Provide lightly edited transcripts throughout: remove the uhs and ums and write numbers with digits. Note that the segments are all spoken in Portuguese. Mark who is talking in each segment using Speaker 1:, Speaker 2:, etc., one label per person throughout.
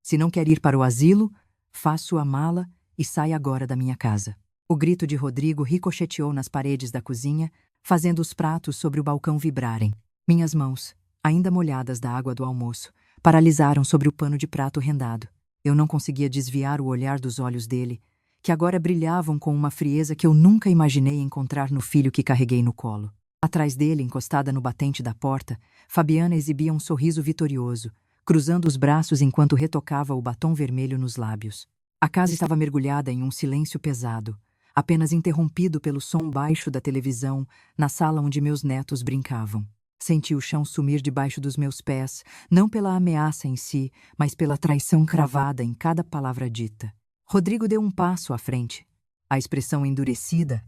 Speaker 1: Se não quer ir para o asilo, faça sua mala e saia agora da minha casa. O grito de Rodrigo ricocheteou nas paredes da cozinha, fazendo os pratos sobre o balcão vibrarem. Minhas mãos, ainda molhadas da água do almoço, paralisaram sobre o pano de prato rendado. Eu não conseguia desviar o olhar dos olhos dele, que agora brilhavam com uma frieza que eu nunca imaginei encontrar no filho que carreguei no colo. Atrás dele, encostada no batente da porta, Fabiana exibia um sorriso vitorioso, cruzando os braços enquanto retocava o batom vermelho nos lábios. A casa estava mergulhada em um silêncio pesado, apenas interrompido pelo som baixo da televisão na sala onde meus netos brincavam. Senti o chão sumir debaixo dos meus pés, não pela ameaça em si, mas pela traição cravada em cada palavra dita. Rodrigo deu um passo à frente, a expressão endurecida,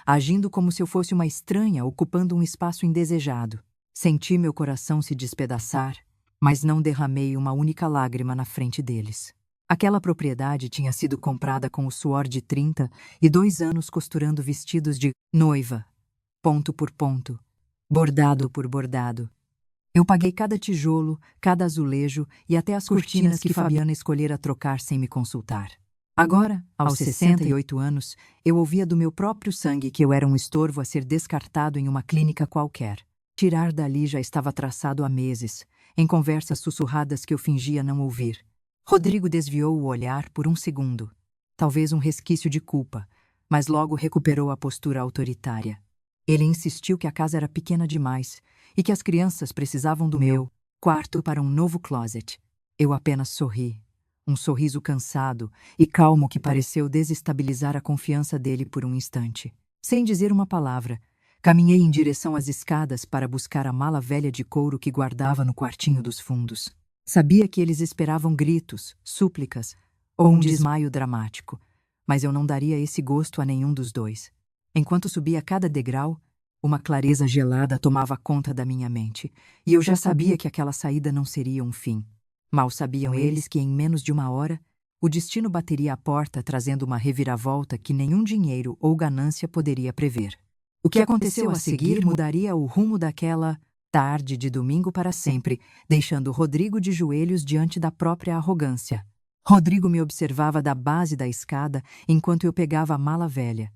Speaker 1: agindo como se eu fosse uma estranha ocupando um espaço indesejado. Senti meu coração se despedaçar, mas não derramei uma única lágrima na frente deles. Aquela propriedade tinha sido comprada com o suor de 32 anos costurando vestidos de noiva, ponto por ponto, bordado por bordado. Eu paguei cada tijolo, cada azulejo e até as cortinas que Fabiana escolhera trocar sem me consultar. Agora, aos 68 anos, eu ouvia do meu próprio sangue que eu era um estorvo a ser descartado em uma clínica qualquer. Tirar dali já estava traçado há meses, em conversas sussurradas que eu fingia não ouvir. Rodrigo desviou o olhar por um segundo, talvez um resquício de culpa, mas logo recuperou a postura autoritária. Ele insistiu que a casa era pequena demais e que as crianças precisavam do meu quarto para um novo closet. Eu apenas sorri. Um sorriso cansado e calmo que pareceu desestabilizar a confiança dele por um instante. Sem dizer uma palavra, caminhei em direção às escadas para buscar a mala velha de couro que guardava no quartinho dos fundos. Sabia que eles esperavam gritos, súplicas ou um desmaio dramático, mas eu não daria esse gosto a nenhum dos dois. Enquanto subia cada degrau, uma clareza gelada tomava conta da minha mente, e eu já sabia que aquela saída não seria um fim. Mal sabiam eles que em menos de uma hora, o destino bateria à porta trazendo uma reviravolta que nenhum dinheiro ou ganância poderia prever. O que aconteceu a seguir mudaria o rumo daquela tarde de domingo para sempre, deixando Rodrigo de joelhos diante da própria arrogância. Rodrigo me observava da base da escada enquanto eu pegava a mala velha,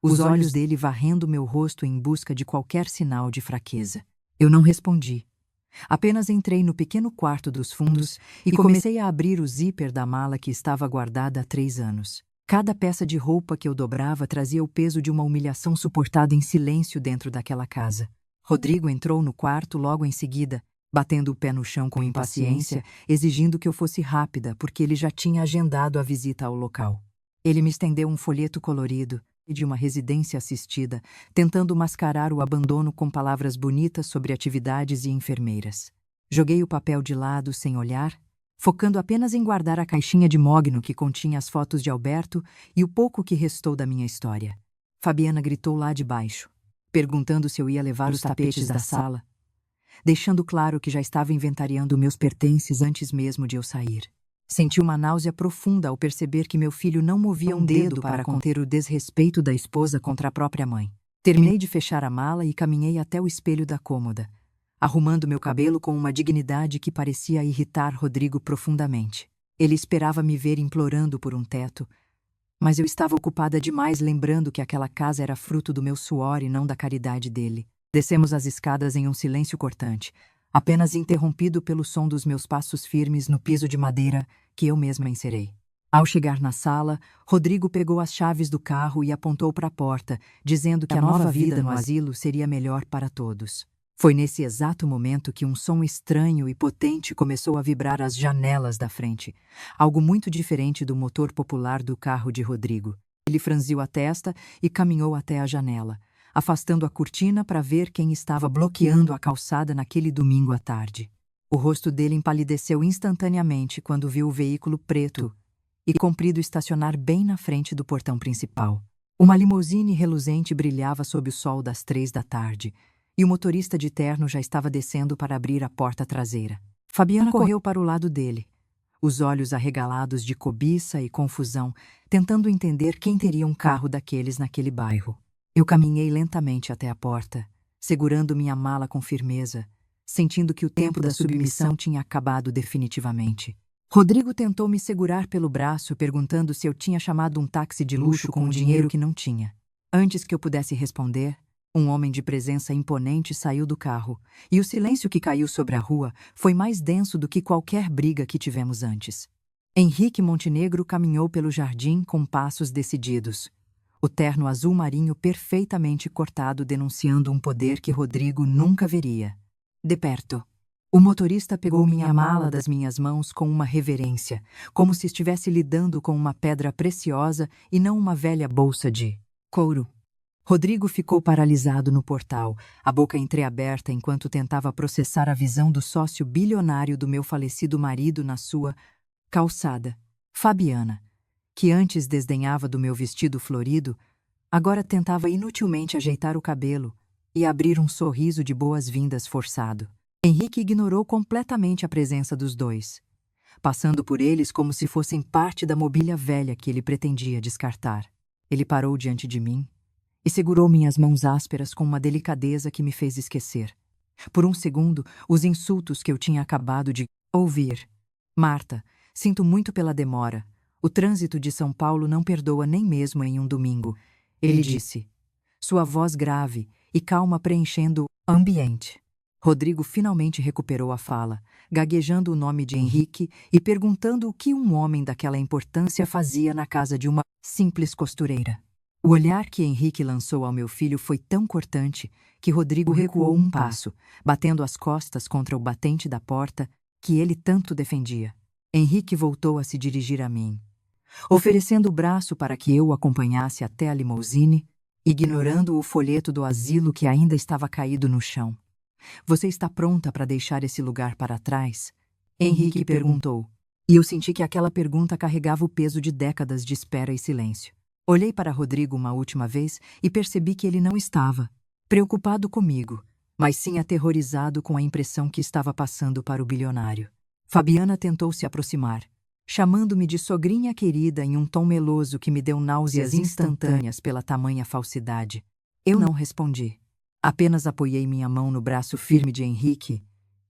Speaker 1: os olhos dele varrendo meu rosto em busca de qualquer sinal de fraqueza. Eu não respondi. Apenas entrei no pequeno quarto dos fundos e comecei a abrir o zíper da mala que estava guardada há 3 anos. Cada peça de roupa que eu dobrava trazia o peso de uma humilhação suportada em silêncio dentro daquela casa. Rodrigo entrou no quarto logo em seguida, batendo o pé no chão com impaciência, exigindo que eu fosse rápida, porque ele já tinha agendado a visita ao local. Ele me estendeu um folheto colorido de uma residência assistida, tentando mascarar o abandono com palavras bonitas sobre atividades e enfermeiras. Joguei o papel de lado sem olhar, focando apenas em guardar a caixinha de mogno que continha as fotos de Alberto e o pouco que restou da minha história. Fabiana gritou lá de baixo, perguntando se eu ia levar os tapetes da sala, deixando claro que já estava inventariando meus pertences antes mesmo de eu sair. Senti uma náusea profunda ao perceber que meu filho não movia um dedo para conter o desrespeito da esposa contra a própria mãe. Terminei de fechar a mala e caminhei até o espelho da cômoda, arrumando meu cabelo com uma dignidade que parecia irritar Rodrigo profundamente. Ele esperava me ver implorando por um teto, mas eu estava ocupada demais lembrando que aquela casa era fruto do meu suor e não da caridade dele. Descemos as escadas em um silêncio cortante, apenas interrompido pelo som dos meus passos firmes no piso de madeira que eu mesma encerei. Ao chegar na sala, Rodrigo pegou as chaves do carro e apontou para a porta, dizendo que a nova vida no asilo seria melhor para todos. Foi nesse exato momento que um som estranho e potente começou a vibrar às janelas da frente, algo muito diferente do motor popular do carro de Rodrigo. Ele franziu a testa e caminhou até a janela, afastando a cortina para ver quem estava bloqueando a calçada naquele domingo à tarde. O rosto dele empalideceu instantaneamente quando viu o veículo preto e comprido estacionar bem na frente do portão principal. Uma limusine reluzente brilhava sob o sol das 3 da tarde, e o motorista de terno já estava descendo para abrir a porta traseira. Fabiana correu para o lado dele, os olhos arregalados de cobiça e confusão, tentando entender quem teria um carro daqueles naquele bairro. Eu caminhei lentamente até a porta, segurando minha mala com firmeza, sentindo que o tempo da submissão tinha acabado definitivamente. Rodrigo tentou me segurar pelo braço, perguntando se eu tinha chamado um táxi de luxo com um dinheiro que não tinha. Antes que eu pudesse responder, um homem de presença imponente saiu do carro, e o silêncio que caiu sobre a rua foi mais denso do que qualquer briga que tivemos antes. Henrique Montenegro caminhou pelo jardim com passos decididos. O terno azul marinho perfeitamente cortado denunciando um poder que Rodrigo nunca veria. De perto, o motorista pegou minha mala das minhas mãos com uma reverência, como se estivesse lidando com uma pedra preciosa e não uma velha bolsa de couro. Rodrigo ficou paralisado no portal, a boca entreaberta enquanto tentava processar a visão do sócio bilionário do meu falecido marido na sua calçada, Fabiana, que antes desdenhava do meu vestido florido, agora tentava inutilmente ajeitar o cabelo e abrir um sorriso de boas-vindas forçado. Henrique ignorou completamente a presença dos dois, passando por eles como se fossem parte da mobília velha que ele pretendia descartar. Ele parou diante de mim e segurou minhas mãos ásperas com uma delicadeza que me fez esquecer, por um segundo, os insultos que eu tinha acabado de ouvir. Marta, sinto muito pela demora. O trânsito de São Paulo não perdoa nem mesmo em um domingo, ele disse, sua voz grave e calma preenchendo o ambiente. Rodrigo finalmente recuperou a fala, gaguejando o nome de Henrique e perguntando o que um homem daquela importância fazia na casa de uma simples costureira. O olhar que Henrique lançou ao meu filho foi tão cortante que Rodrigo recuou um passo, batendo as costas contra o batente da porta que ele tanto defendia. Henrique voltou a se dirigir a mim, oferecendo o braço para que eu o acompanhasse até a limousine, ignorando o folheto do asilo que ainda estava caído no chão. Você está pronta para deixar esse lugar para trás? Henrique perguntou, e eu senti que aquela pergunta carregava o peso de décadas de espera e silêncio. Olhei para Rodrigo uma última vez e percebi que ele não estava preocupado comigo, mas sim aterrorizado com a impressão que estava passando para o bilionário. Fabiana tentou se aproximar, chamando-me de sogrinha querida em um tom meloso que me deu náuseas instantâneas pela tamanha falsidade. Eu não respondi. Apenas apoiei minha mão no braço firme de Henrique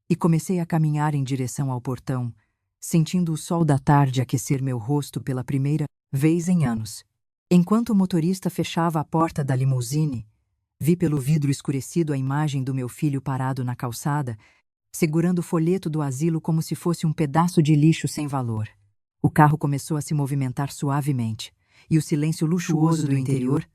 Speaker 1: e comecei a caminhar em direção ao portão, sentindo o sol da tarde aquecer meu rosto pela primeira vez em anos. Enquanto o motorista fechava a porta da limusine, vi pelo vidro escurecido a imagem do meu filho parado na calçada, segurando o folheto do asilo como se fosse um pedaço de lixo sem valor. O carro começou a se movimentar suavemente, e o silêncio luxuoso do interior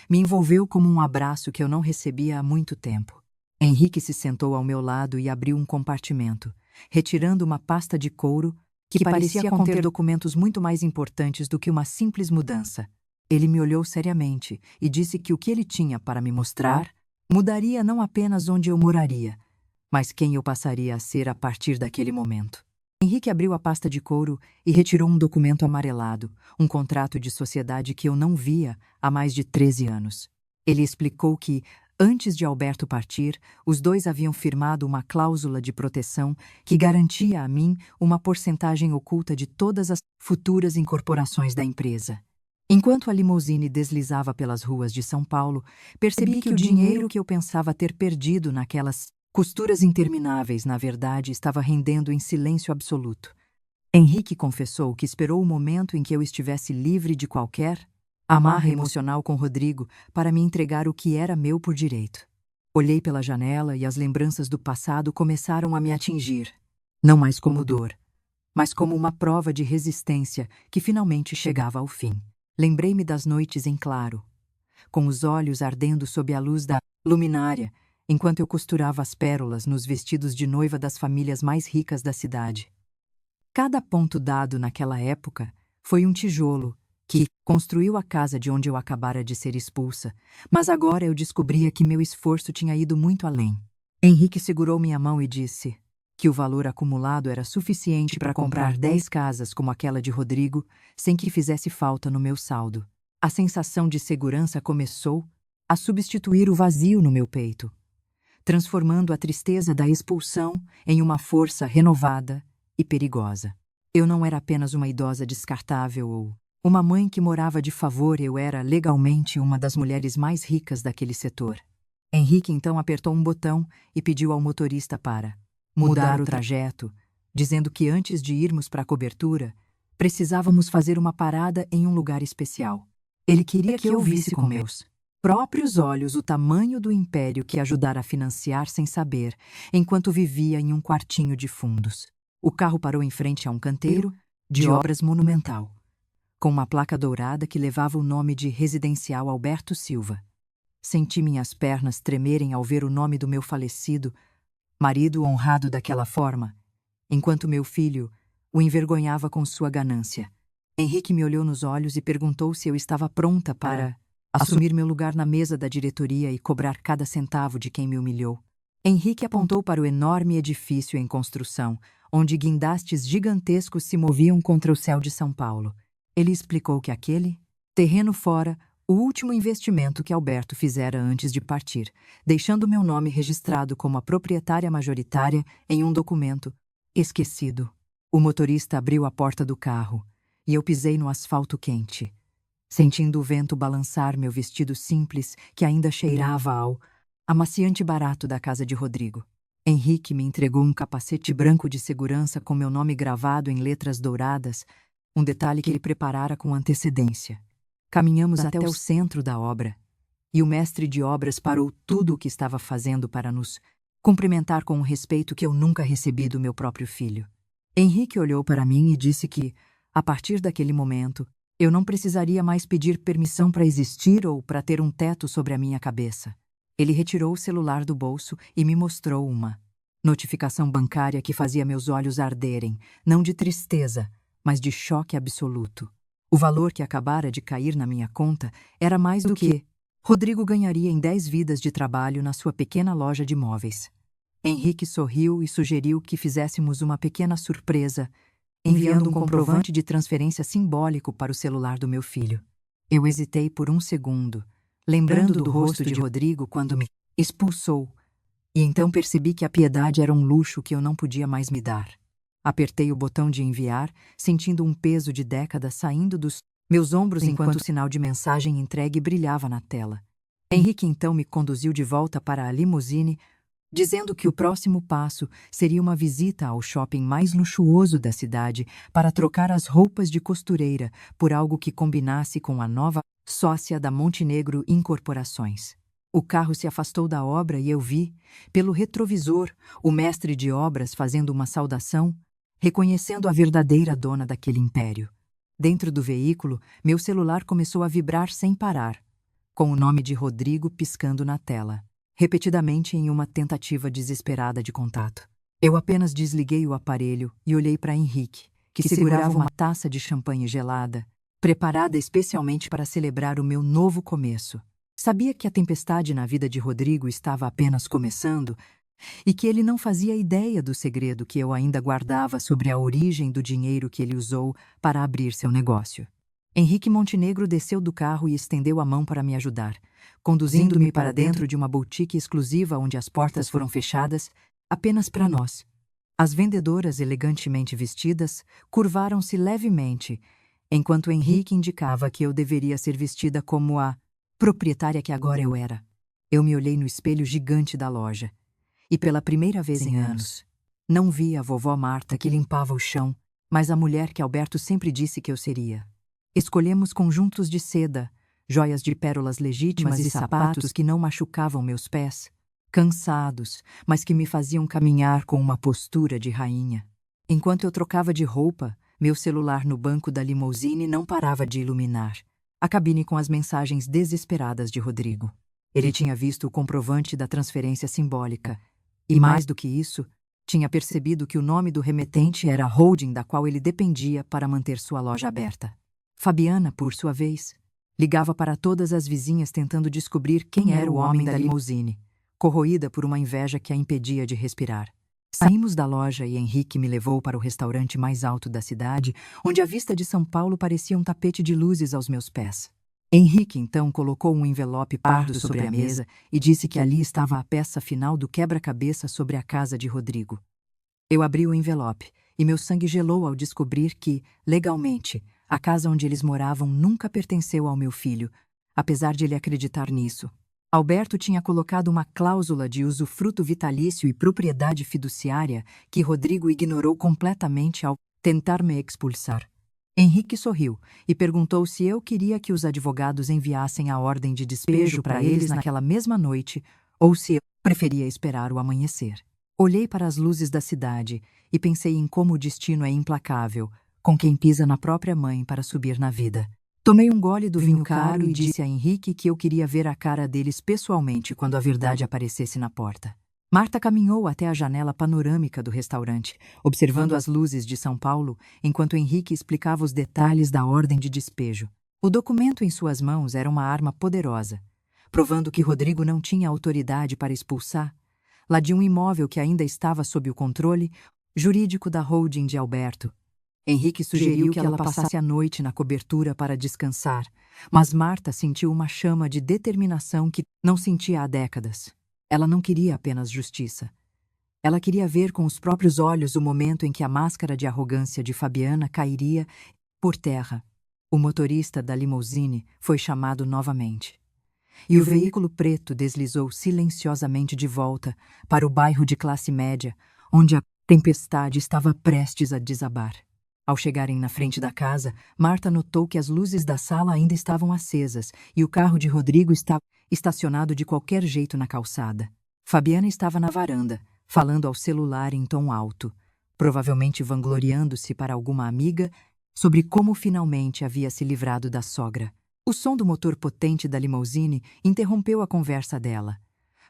Speaker 1: me envolveu como um abraço que eu não recebia há muito tempo. Henrique se sentou ao meu lado e abriu um compartimento, retirando uma pasta de couro que parecia conter documentos muito mais importantes do que uma simples mudança. Ele me olhou seriamente e disse que o que ele tinha para me mostrar mudaria não apenas onde eu moraria, mas quem eu passaria a ser a partir daquele momento. Henrique abriu a pasta de couro e retirou um documento amarelado, um contrato de sociedade que eu não via há mais de 13 anos. Ele explicou que, antes de Alberto partir, os dois haviam firmado uma cláusula de proteção que garantia a mim uma porcentagem oculta de todas as futuras incorporações da empresa. Enquanto a limusine deslizava pelas ruas de São Paulo, percebi que o dinheiro que eu pensava ter perdido naquelas costuras intermináveis, na verdade, estava rendendo em silêncio absoluto. Henrique confessou que esperou o momento em que eu estivesse livre de qualquer amarra emocional com Rodrigo para me entregar o que era meu por direito. Olhei pela janela e as lembranças do passado começaram a me atingir, não mais como dor, mas como uma prova de resistência que finalmente chegava ao fim. Lembrei-me das noites em claro, com os olhos ardendo sob a luz da luminária, enquanto eu costurava as pérolas nos vestidos de noiva das famílias mais ricas da cidade. Cada ponto dado naquela época foi um tijolo que construiu a casa de onde eu acabara de ser expulsa, mas agora eu descobria que meu esforço tinha ido muito além. Henrique segurou minha mão e disse que o valor acumulado era suficiente para comprar 10 casas como aquela de Rodrigo, sem que fizesse falta no meu saldo. A sensação de segurança começou a substituir o vazio no meu peito, transformando a tristeza da expulsão em uma força renovada e perigosa. Eu não era apenas uma idosa descartável ou uma mãe que morava de favor, eu era legalmente uma das mulheres mais ricas daquele setor. Henrique então apertou um botão e pediu ao motorista para mudar o trajeto, dizendo que antes de irmos para a cobertura, precisávamos fazer uma parada em um lugar especial. Ele queria que eu visse com meus próprios olhos o tamanho do império que ajudara a financiar sem saber, enquanto vivia em um quartinho de fundos. O carro parou em frente a um canteiro de obras monumental, com uma placa dourada que levava o nome de Residencial Alberto Silva. Senti minhas pernas tremerem ao ver o nome do meu falecido marido honrado daquela forma, enquanto meu filho o envergonhava com sua ganância. Henrique me olhou nos olhos e perguntou se eu estava pronta para assumir meu lugar na mesa da diretoria e cobrar cada centavo de quem me humilhou. Henrique apontou para o enorme edifício em construção, onde guindastes gigantescos se moviam contra o céu de São Paulo. Ele explicou que aquele terreno fora o último investimento que Alberto fizera antes de partir, deixando meu nome registrado como a proprietária majoritária em um documento esquecido. O motorista abriu a porta do carro e eu pisei no asfalto quente, sentindo o vento balançar meu vestido simples que ainda cheirava ao amaciante barato da casa de Rodrigo. Henrique me entregou um capacete branco de segurança com meu nome gravado em letras douradas, um detalhe que ele preparara com antecedência. Caminhamos até o centro da obra, e o mestre de obras parou tudo o que estava fazendo para nos cumprimentar com um respeito que eu nunca recebi do meu próprio filho. Henrique olhou para mim e disse que, a partir daquele momento, eu não precisaria mais pedir permissão para existir ou para ter um teto sobre a minha cabeça. Ele retirou o celular do bolso e me mostrou uma notificação bancária que fazia meus olhos arderem, não de tristeza, mas de choque absoluto. O valor que acabara de cair na minha conta era mais do que Rodrigo ganharia em 10 vidas de trabalho na sua pequena loja de móveis. Henrique sorriu e sugeriu que fizéssemos uma pequena surpresa, enviando um comprovante de transferência simbólico para o celular do meu filho. Eu hesitei por um segundo, lembrando do rosto de Rodrigo quando me expulsou, e então percebi que a piedade era um luxo que eu não podia mais me dar. Apertei o botão de enviar, sentindo um peso de décadas saindo dos meus ombros enquanto o sinal de mensagem entregue brilhava na tela. Henrique então me conduziu de volta para a limusine, dizendo que o próximo passo seria uma visita ao shopping mais luxuoso da cidade para trocar as roupas de costureira por algo que combinasse com a nova sócia da Montenegro Incorporações. O carro se afastou da obra e eu vi, pelo retrovisor, o mestre de obras fazendo uma saudação, reconhecendo a verdadeira dona daquele império. Dentro do veículo, meu celular começou a vibrar sem parar, com o nome de Rodrigo piscando na tela, repetidamente em uma tentativa desesperada de contato. Eu apenas desliguei o aparelho e olhei para Henrique, que segurava uma taça de champanhe gelada, preparada especialmente para celebrar o meu novo começo. Sabia que a tempestade na vida de Rodrigo estava apenas começando e que ele não fazia ideia do segredo que eu ainda guardava sobre a origem do dinheiro que ele usou para abrir seu negócio. Henrique Montenegro desceu do carro e estendeu a mão para me ajudar, conduzindo-me para dentro de uma boutique exclusiva onde as portas foram fechadas apenas para nós. As vendedoras elegantemente vestidas curvaram-se levemente, enquanto Henrique indicava que eu deveria ser vestida como a proprietária que agora eu era. Eu me olhei no espelho gigante da loja, e pela primeira vez em anos, não vi a vovó Marta que limpava o chão, mas a mulher que Alberto sempre disse que eu seria. Escolhemos conjuntos de seda, joias de pérolas legítimas e sapatos que não machucavam meus pés, cansados, mas que me faziam caminhar com uma postura de rainha. Enquanto eu trocava de roupa, meu celular no banco da limusine não parava de iluminar a cabine com as mensagens desesperadas de Rodrigo. Ele tinha visto o comprovante da transferência simbólica e, mais do que isso, tinha percebido que o nome do remetente era a holding da qual ele dependia para manter sua loja aberta. Fabiana, por sua vez, ligava para todas as vizinhas tentando descobrir quem era o homem da limusine, corroída por uma inveja que a impedia de respirar. Saímos da loja e Henrique me levou para o restaurante mais alto da cidade, onde a vista de São Paulo parecia um tapete de luzes aos meus pés. Henrique então colocou um envelope pardo sobre a mesa e disse que ali estava a peça final do quebra-cabeça sobre a casa de Rodrigo. Eu abri o envelope e meu sangue gelou ao descobrir que, legalmente, a casa onde eles moravam nunca pertenceu ao meu filho, apesar de ele acreditar nisso. Alberto tinha colocado uma cláusula de usufruto vitalício e propriedade fiduciária que Rodrigo ignorou completamente ao tentar me expulsar. Henrique sorriu e perguntou se eu queria que os advogados enviassem a ordem de despejo para eles naquela mesma noite ou se eu preferia esperar o amanhecer. Olhei para as luzes da cidade e pensei em como o destino é implacável, com quem pisa na própria mãe para subir na vida. Tomei um gole do vinho caro e disse a Henrique que eu queria ver a cara deles pessoalmente quando a verdade aparecesse na porta. Marta caminhou até a janela panorâmica do restaurante, observando as luzes de São Paulo, enquanto Henrique explicava os detalhes da ordem de despejo. O documento em suas mãos era uma arma poderosa, provando que Rodrigo não tinha autoridade para expulsar, lá de um imóvel que ainda estava sob o controle jurídico da holding de Alberto. Henrique sugeriu que ela passasse a noite na cobertura para descansar, mas Marta sentiu uma chama de determinação que não sentia há décadas. Ela não queria apenas justiça. Ela queria ver com os próprios olhos o momento em que a máscara de arrogância de Fabiana cairia por terra. O motorista da limusine foi chamado novamente. E o veículo preto deslizou silenciosamente de volta para o bairro de classe média, onde a tempestade estava prestes a desabar. Ao chegarem na frente da casa, Marta notou que as luzes da sala ainda estavam acesas e o carro de Rodrigo estava estacionado de qualquer jeito na calçada. Fabiana estava na varanda, falando ao celular em tom alto, provavelmente vangloriando-se para alguma amiga sobre como finalmente havia se livrado da sogra. O som do motor potente da limusine interrompeu a conversa dela,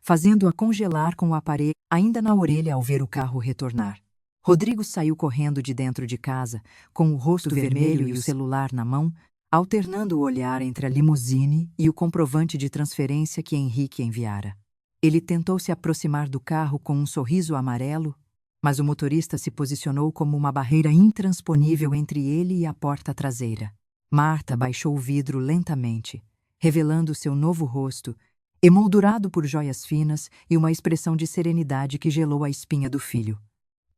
Speaker 1: fazendo-a congelar com o aparelho ainda na orelha ao ver o carro retornar. Rodrigo saiu correndo de dentro de casa, com o rosto vermelho e o celular na mão, alternando o olhar entre a limusine e o comprovante de transferência que Henrique enviara. Ele tentou se aproximar do carro com um sorriso amarelo, mas o motorista se posicionou como uma barreira intransponível entre ele e a porta traseira. Marta baixou o vidro lentamente, revelando seu novo rosto, emoldurado por joias finas e uma expressão de serenidade que gelou a espinha do filho.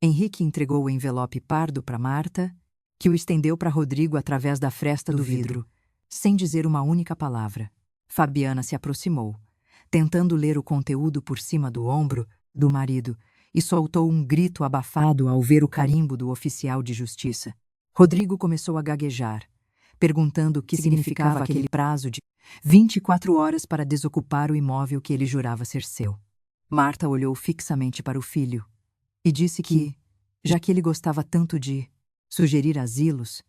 Speaker 1: Henrique entregou o envelope pardo para Marta, que o estendeu para Rodrigo através da fresta do vidro, sem dizer uma única palavra. Fabiana se aproximou, tentando ler o conteúdo por cima do ombro do marido, e soltou um grito abafado ao ver o carimbo do oficial de justiça. Rodrigo começou a gaguejar, perguntando o que significava aquele prazo de 24 horas para desocupar o imóvel que ele jurava ser seu. Marta olhou fixamente para o filho e disse que, já que ele gostava tanto de sugerir asilos,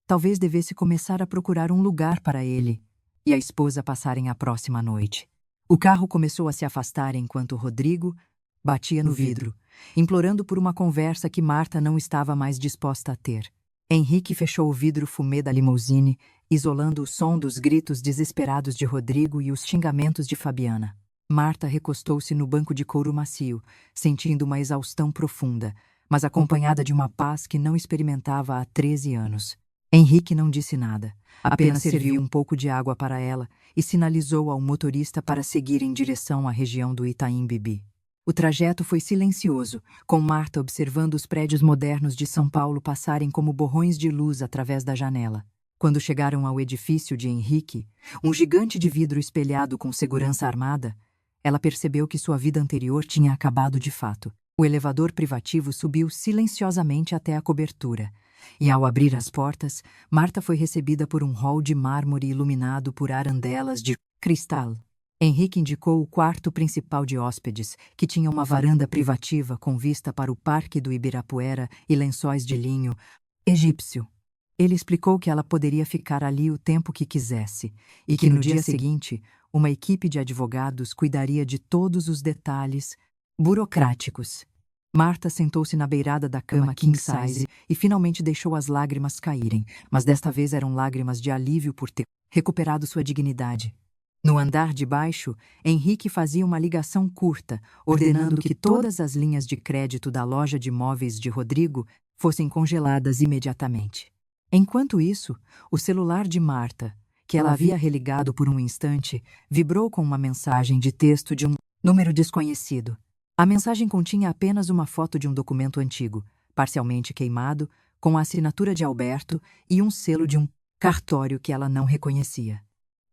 Speaker 1: talvez devesse começar a procurar um lugar para ele e a esposa passarem a próxima noite. O carro começou a se afastar enquanto Rodrigo batia no vidro, implorando por uma conversa que Marta não estava mais disposta a ter. Henrique fechou o vidro fumê da limusine, isolando o som dos gritos desesperados de Rodrigo e os xingamentos de Fabiana. Marta recostou-se no banco de couro macio, sentindo uma exaustão profunda, mas acompanhada de uma paz que não experimentava há 13 anos. Henrique não disse nada, apenas serviu um pouco de água para ela e sinalizou ao motorista para seguir em direção à região do Itaim Bibi. O trajeto foi silencioso, com Marta observando os prédios modernos de São Paulo passarem como borrões de luz através da janela. Quando chegaram ao edifício de Henrique, um gigante de vidro espelhado com segurança armada, ela percebeu que sua vida anterior tinha acabado de fato. O elevador privativo subiu silenciosamente até a cobertura, e ao abrir as portas, Marta foi recebida por um hall de mármore iluminado por arandelas de cristal. Henrique indicou o quarto principal de hóspedes, que tinha uma varanda privativa com vista para o Parque do Ibirapuera e lençóis de linho egípcio. Ele explicou que ela poderia ficar ali o tempo que quisesse e que no dia seguinte uma equipe de advogados cuidaria de todos os detalhes burocráticos. Marta sentou-se na beirada da cama king size e finalmente deixou as lágrimas caírem, mas desta vez eram lágrimas de alívio por ter recuperado sua dignidade. No andar de baixo, Henrique fazia uma ligação curta, ordenando que todas as linhas de crédito da loja de móveis de Rodrigo fossem congeladas imediatamente. Enquanto isso, o celular de Marta, que ela havia religado por um instante, vibrou com uma mensagem de texto de um número desconhecido. A mensagem continha apenas uma foto de um documento antigo, parcialmente queimado, com a assinatura de Alberto e um selo de um cartório que ela não reconhecia.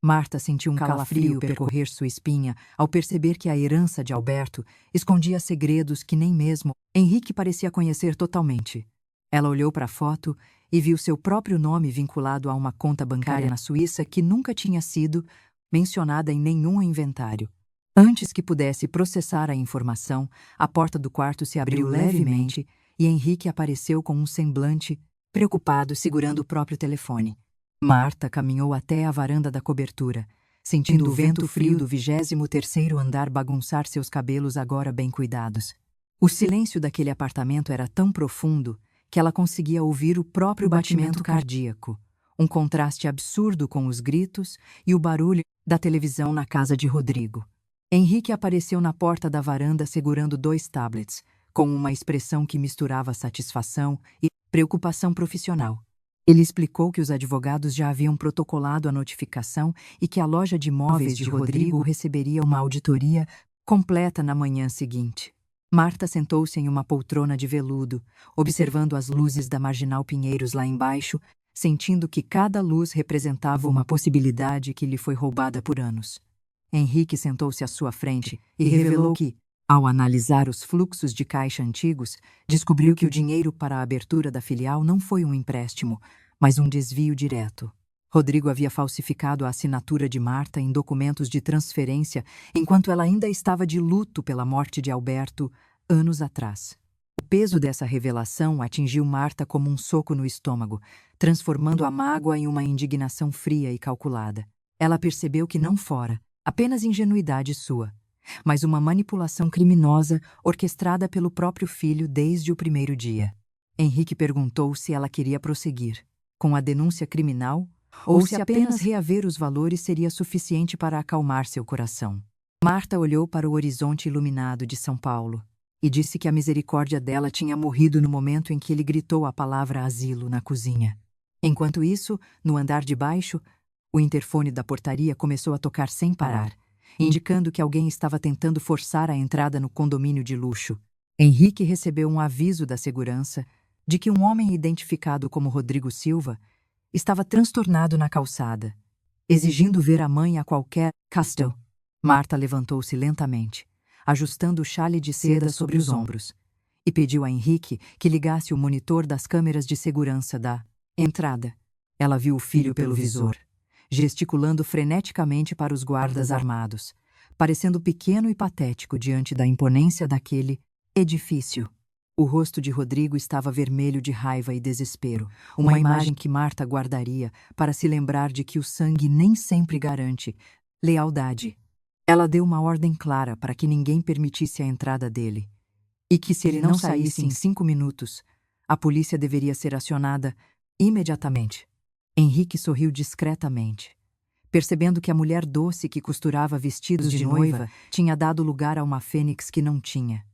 Speaker 1: Marta sentiu um calafrio percorrer sua espinha ao perceber que a herança de Alberto escondia segredos que nem mesmo Henrique parecia conhecer totalmente. Ela olhou para a foto e viu seu próprio nome vinculado a uma conta bancária na Suíça que nunca tinha sido mencionada em nenhum inventário. Antes que pudesse processar a informação, a porta do quarto se abriu levemente e Henrique apareceu com um semblante preocupado segurando o próprio telefone. Marta caminhou até a varanda da cobertura, sentindo o vento frio do 23º andar bagunçar seus cabelos agora bem cuidados. O silêncio daquele apartamento era tão profundo que ela conseguia ouvir o próprio batimento cardíaco, um contraste absurdo com os gritos e o barulho da televisão na casa de Rodrigo. Henrique apareceu na porta da varanda segurando 2 tablets, com uma expressão que misturava satisfação e preocupação profissional. Ele explicou que os advogados já haviam protocolado a notificação e que a loja de móveis de Rodrigo receberia uma auditoria completa na manhã seguinte. Marta sentou-se em uma poltrona de veludo, observando as luzes da Marginal Pinheiros lá embaixo, sentindo que cada luz representava uma possibilidade que lhe foi roubada por anos. Henrique sentou-se à sua frente e revelou que, ao analisar os fluxos de caixa antigos, descobriu que o dinheiro para a abertura da filial não foi um empréstimo, mas um desvio direto. Rodrigo havia falsificado a assinatura de Marta em documentos de transferência enquanto ela ainda estava de luto pela morte de Alberto anos atrás. O peso dessa revelação atingiu Marta como um soco no estômago, transformando a mágoa em uma indignação fria e calculada. Ela percebeu que não fora apenas ingenuidade sua, mas uma manipulação criminosa orquestrada pelo próprio filho desde o primeiro dia. Henrique perguntou se ela queria prosseguir com a denúncia criminal ou se apenas reaver os valores seria suficiente para acalmar seu coração. Marta olhou para o horizonte iluminado de São Paulo e disse que a misericórdia dela tinha morrido no momento em que ele gritou a palavra asilo na cozinha. Enquanto isso, no andar de baixo, o interfone da portaria começou a tocar sem parar, indicando que alguém estava tentando forçar a entrada no condomínio de luxo. Henrique recebeu um aviso da segurança de que um homem identificado como Rodrigo Silva estava transtornado na calçada, exigindo ver a mãe a qualquer custo. Marta levantou-se lentamente, ajustando o xale de seda sobre os ombros, e pediu a Henrique que ligasse o monitor das câmeras de segurança da entrada. Ela viu o filho pelo visor, gesticulando freneticamente para os guardas armados, parecendo pequeno e patético diante da imponência daquele edifício. O rosto de Rodrigo estava vermelho de raiva e desespero, uma imagem que Marta guardaria para se lembrar de que o sangue nem sempre garante lealdade. Ela deu uma ordem clara para que ninguém permitisse a entrada dele, e que se ele não saísse em 5 minutos, a polícia deveria ser acionada imediatamente. Henrique sorriu discretamente, percebendo que a mulher doce que costurava vestidos de noiva tinha dado lugar a uma fênix que não tinha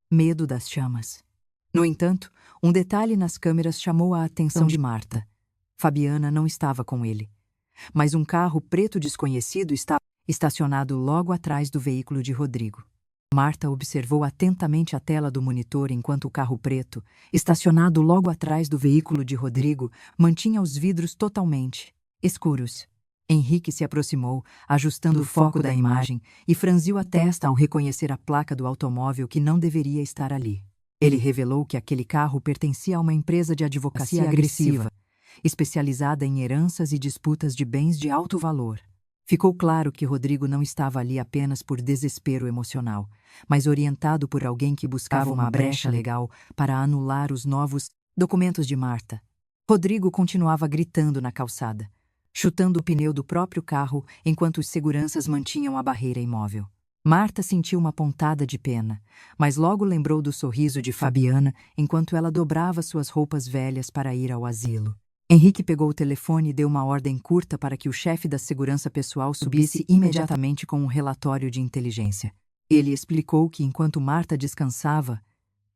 Speaker 1: medo das chamas. No entanto, um detalhe nas câmeras chamou a atenção de Marta. Fabiana não estava com ele, mas um carro preto desconhecido estava estacionado logo atrás do veículo de Rodrigo. Marta observou atentamente a tela do monitor enquanto o carro preto, estacionado logo atrás do veículo de Rodrigo, mantinha os vidros totalmente escuros. Henrique se aproximou, ajustando o foco da imagem, e franziu a testa ao reconhecer a placa do automóvel que não deveria estar ali. Ele revelou que aquele carro pertencia a uma empresa de advocacia agressiva, especializada em heranças e disputas de bens de alto valor. Ficou claro que Rodrigo não estava ali apenas por desespero emocional, mas orientado por alguém que buscava uma brecha legal para anular os novos documentos de Marta. Rodrigo continuava gritando na calçada, chutando o pneu do próprio carro enquanto os seguranças mantinham a barreira imóvel. Marta sentiu uma pontada de pena, mas logo lembrou do sorriso de Fabiana enquanto ela dobrava suas roupas velhas para ir ao asilo. Henrique pegou o telefone e deu uma ordem curta para que o chefe da segurança pessoal subisse imediatamente com um relatório de inteligência. Ele explicou que enquanto Marta descansava,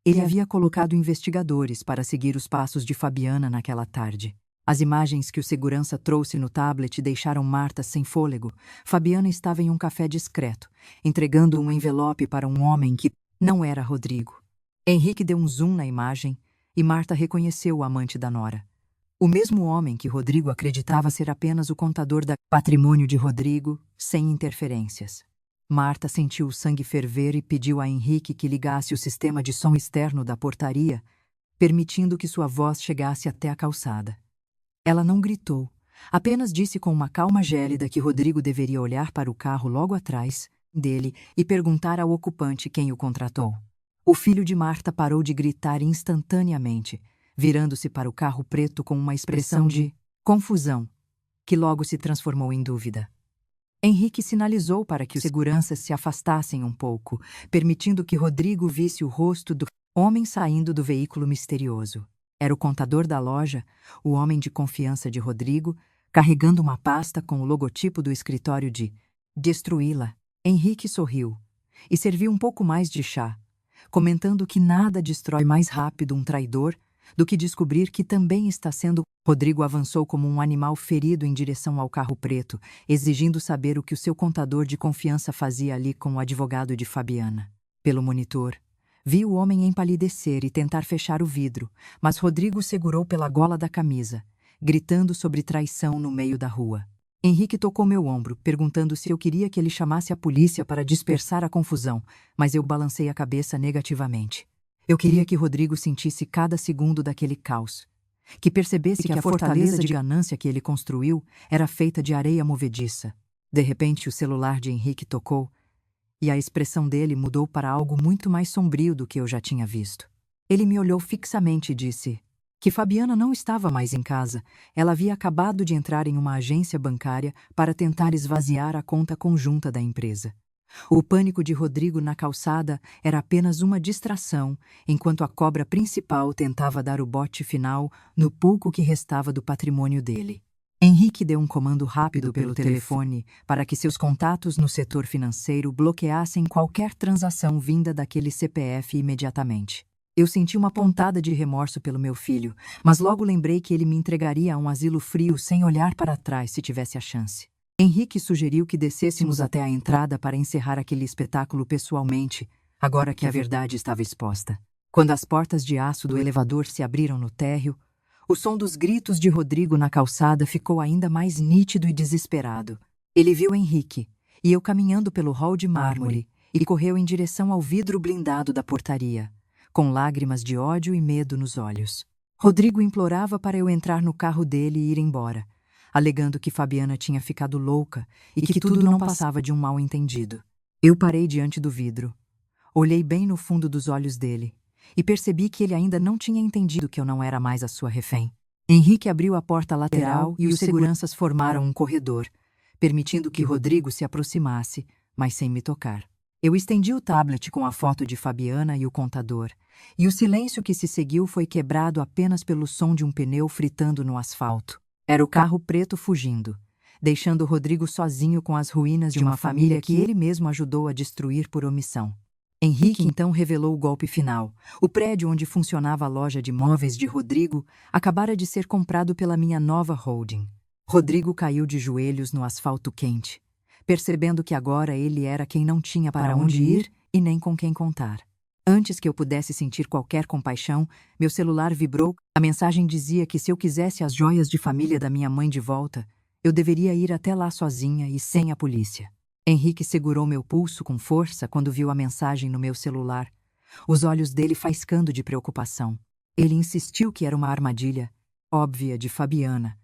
Speaker 1: ele havia colocado investigadores para seguir os passos de Fabiana naquela tarde. As imagens que o segurança trouxe no tablet deixaram Marta sem fôlego. Fabiana estava em um café discreto, entregando um envelope para um homem que não era Rodrigo. Henrique deu um zoom na imagem e Marta reconheceu o amante da nora. O mesmo homem que Rodrigo acreditava ser apenas o contador da patrimônio de Rodrigo, sem interferências. Marta sentiu o sangue ferver e pediu a Henrique que ligasse o sistema de som externo da portaria, permitindo que sua voz chegasse até a calçada. Ela não gritou, apenas disse com uma calma gélida que Rodrigo deveria olhar para o carro logo atrás dele e perguntar ao ocupante quem o contratou. O filho de Marta parou de gritar instantaneamente, virando-se para o carro preto com uma expressão de confusão, que logo se transformou em dúvida. Henrique sinalizou para que os seguranças se afastassem um pouco, permitindo que Rodrigo visse o rosto do homem saindo do veículo misterioso. Era o contador da loja, o homem de confiança de Rodrigo, carregando uma pasta com o logotipo do escritório de Destruí-la. Henrique sorriu e serviu um pouco mais de chá, comentando que nada destrói mais rápido um traidor do que descobrir que também está sendo. Rodrigo avançou como um animal ferido em direção ao carro preto, exigindo saber o que o seu contador de confiança fazia ali com o advogado de Fabiana. Pelo monitor, vi o homem empalidecer e tentar fechar o vidro, mas Rodrigo segurou pela gola da camisa, gritando sobre traição no meio da rua. Henrique tocou meu ombro, perguntando se eu queria que ele chamasse a polícia para dispersar a confusão, mas eu balancei a cabeça negativamente. Eu queria que Rodrigo sentisse cada segundo daquele caos, que percebesse que a fortaleza de ganância que ele construiu era feita de areia movediça. De repente, o celular de Henrique tocou, e a expressão dele mudou para algo muito mais sombrio do que eu já tinha visto. Ele me olhou fixamente e disse que Fabiana não estava mais em casa. Ela havia acabado de entrar em uma agência bancária para tentar esvaziar a conta conjunta da empresa. O pânico de Rodrigo na calçada era apenas uma distração, enquanto a cobra principal tentava dar o bote final no pouco que restava do patrimônio dele. Henrique deu um comando rápido pelo telefone para que seus contatos no setor financeiro bloqueassem qualquer transação vinda daquele CPF imediatamente. Eu senti uma pontada de remorso pelo meu filho, mas logo lembrei que ele me entregaria a um asilo frio sem olhar para trás se tivesse a chance. Henrique sugeriu que descêssemos até a entrada para encerrar aquele espetáculo pessoalmente, agora que a verdade estava exposta. Quando as portas de aço do elevador se abriram no térreo, o som dos gritos de Rodrigo na calçada ficou ainda mais nítido e desesperado. Ele viu Henrique e eu caminhando pelo hall de mármore e correu em direção ao vidro blindado da portaria, com lágrimas de ódio e medo nos olhos. Rodrigo implorava para eu entrar no carro dele e ir embora, alegando que Fabiana tinha ficado louca e que tudo não passava de um mal-entendido. Eu parei diante do vidro, olhei bem no fundo dos olhos dele e percebi que ele ainda não tinha entendido que eu não era mais a sua refém. Henrique abriu a porta lateral e os seguranças formaram um corredor, permitindo que Rodrigo se aproximasse, mas sem me tocar. Eu estendi o tablet com a foto de Fabiana e o contador, e o silêncio que se seguiu foi quebrado apenas pelo som de um pneu fritando no asfalto. Era o carro preto fugindo, deixando Rodrigo sozinho com as ruínas de uma família que ele mesmo ajudou a destruir por omissão. Henrique então revelou o golpe final. O prédio onde funcionava a loja de móveis de Rodrigo acabara de ser comprado pela minha nova holding. Rodrigo caiu de joelhos no asfalto quente, percebendo que agora ele era quem não tinha para onde ir e nem com quem contar. Antes que eu pudesse sentir qualquer compaixão, meu celular vibrou. A mensagem dizia que se eu quisesse as joias de família da minha mãe de volta, eu deveria ir até lá sozinha e sem a polícia. Henrique segurou meu pulso com força quando viu a mensagem no meu celular, os olhos dele faiscando de preocupação. Ele insistiu que era uma armadilha, óbvia, de Fabiana,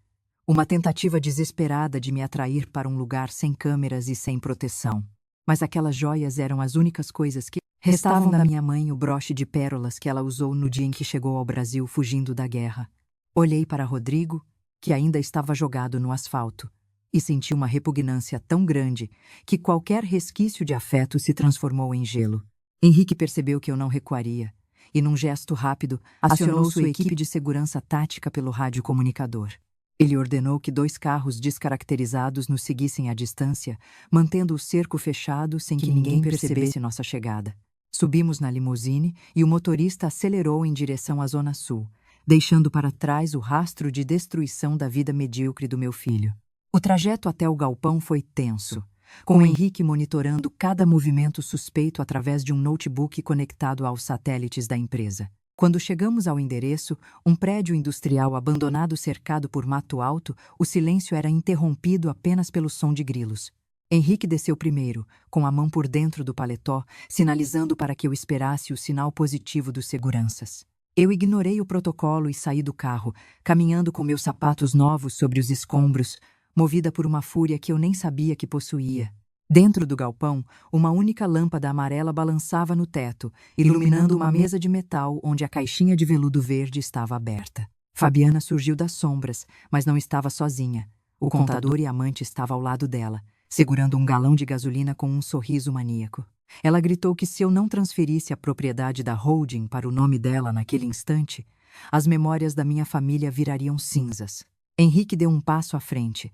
Speaker 1: uma tentativa desesperada de me atrair para um lugar sem câmeras e sem proteção. Mas aquelas joias eram as únicas coisas que restavam da minha mãe, o broche de pérolas que ela usou no dia em que chegou ao Brasil fugindo da guerra. Olhei para Rodrigo, que ainda estava jogado no asfalto, e senti uma repugnância tão grande que qualquer resquício de afeto se transformou em gelo. Henrique percebeu que eu não recuaria, e num gesto rápido, acionou sua equipe de segurança tática pelo radiocomunicador. Ele ordenou que 2 carros descaracterizados nos seguissem à distância, mantendo o cerco fechado sem que ninguém percebesse nossa chegada. Subimos na limusine e o motorista acelerou em direção à Zona Sul, deixando para trás o rastro de destruição da vida medíocre do meu filho. O trajeto até o galpão foi tenso, com Henrique monitorando cada movimento suspeito através de um notebook conectado aos satélites da empresa. Quando chegamos ao endereço, um prédio industrial abandonado cercado por mato alto, o silêncio era interrompido apenas pelo som de grilos. Henrique desceu primeiro, com a mão por dentro do paletó, sinalizando para que eu esperasse o sinal positivo dos seguranças. Eu ignorei o protocolo e saí do carro, caminhando com meus sapatos novos sobre os escombros, movida por uma fúria que eu nem sabia que possuía. Dentro do galpão, uma única lâmpada amarela balançava no teto, iluminando uma mesa de metal onde a caixinha de veludo verde estava aberta. Fabiana surgiu das sombras, mas não estava sozinha. O contador e amante estavam ao lado dela, segurando um galão de gasolina com um sorriso maníaco. Ela gritou que se eu não transferisse a propriedade da holding para o nome dela naquele instante, as memórias da minha família virariam cinzas. Henrique deu um passo à frente,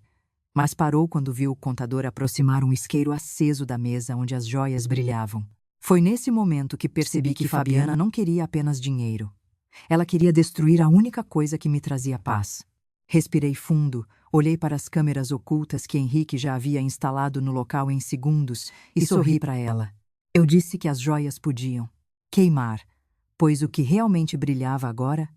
Speaker 1: mas parou quando viu o contador aproximar um isqueiro aceso da mesa onde as joias brilhavam. Foi nesse momento que percebi que Fabiana não queria apenas dinheiro. Ela queria destruir a única coisa que me trazia paz. Respirei fundo, olhei para as câmeras ocultas que Henrique já havia instalado no local em segundos e sorri para ela. Eu disse que as joias podiam queimar, pois o que realmente brilhava agora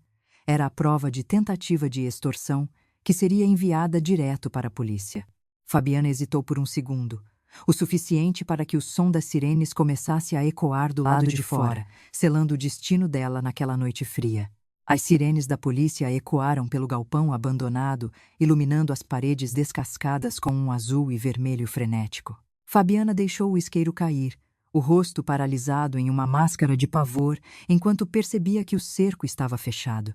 Speaker 1: era a prova de tentativa de extorsão que seria enviada direto para a polícia. Fabiana hesitou por um segundo, o suficiente para que o som das sirenes começasse a ecoar do lado de fora, selando o destino dela naquela noite fria. As sirenes da polícia ecoaram pelo galpão abandonado, iluminando as paredes descascadas com um azul e vermelho frenético. Fabiana deixou o isqueiro cair, o rosto paralisado em uma máscara de pavor, enquanto percebia que o cerco estava fechado.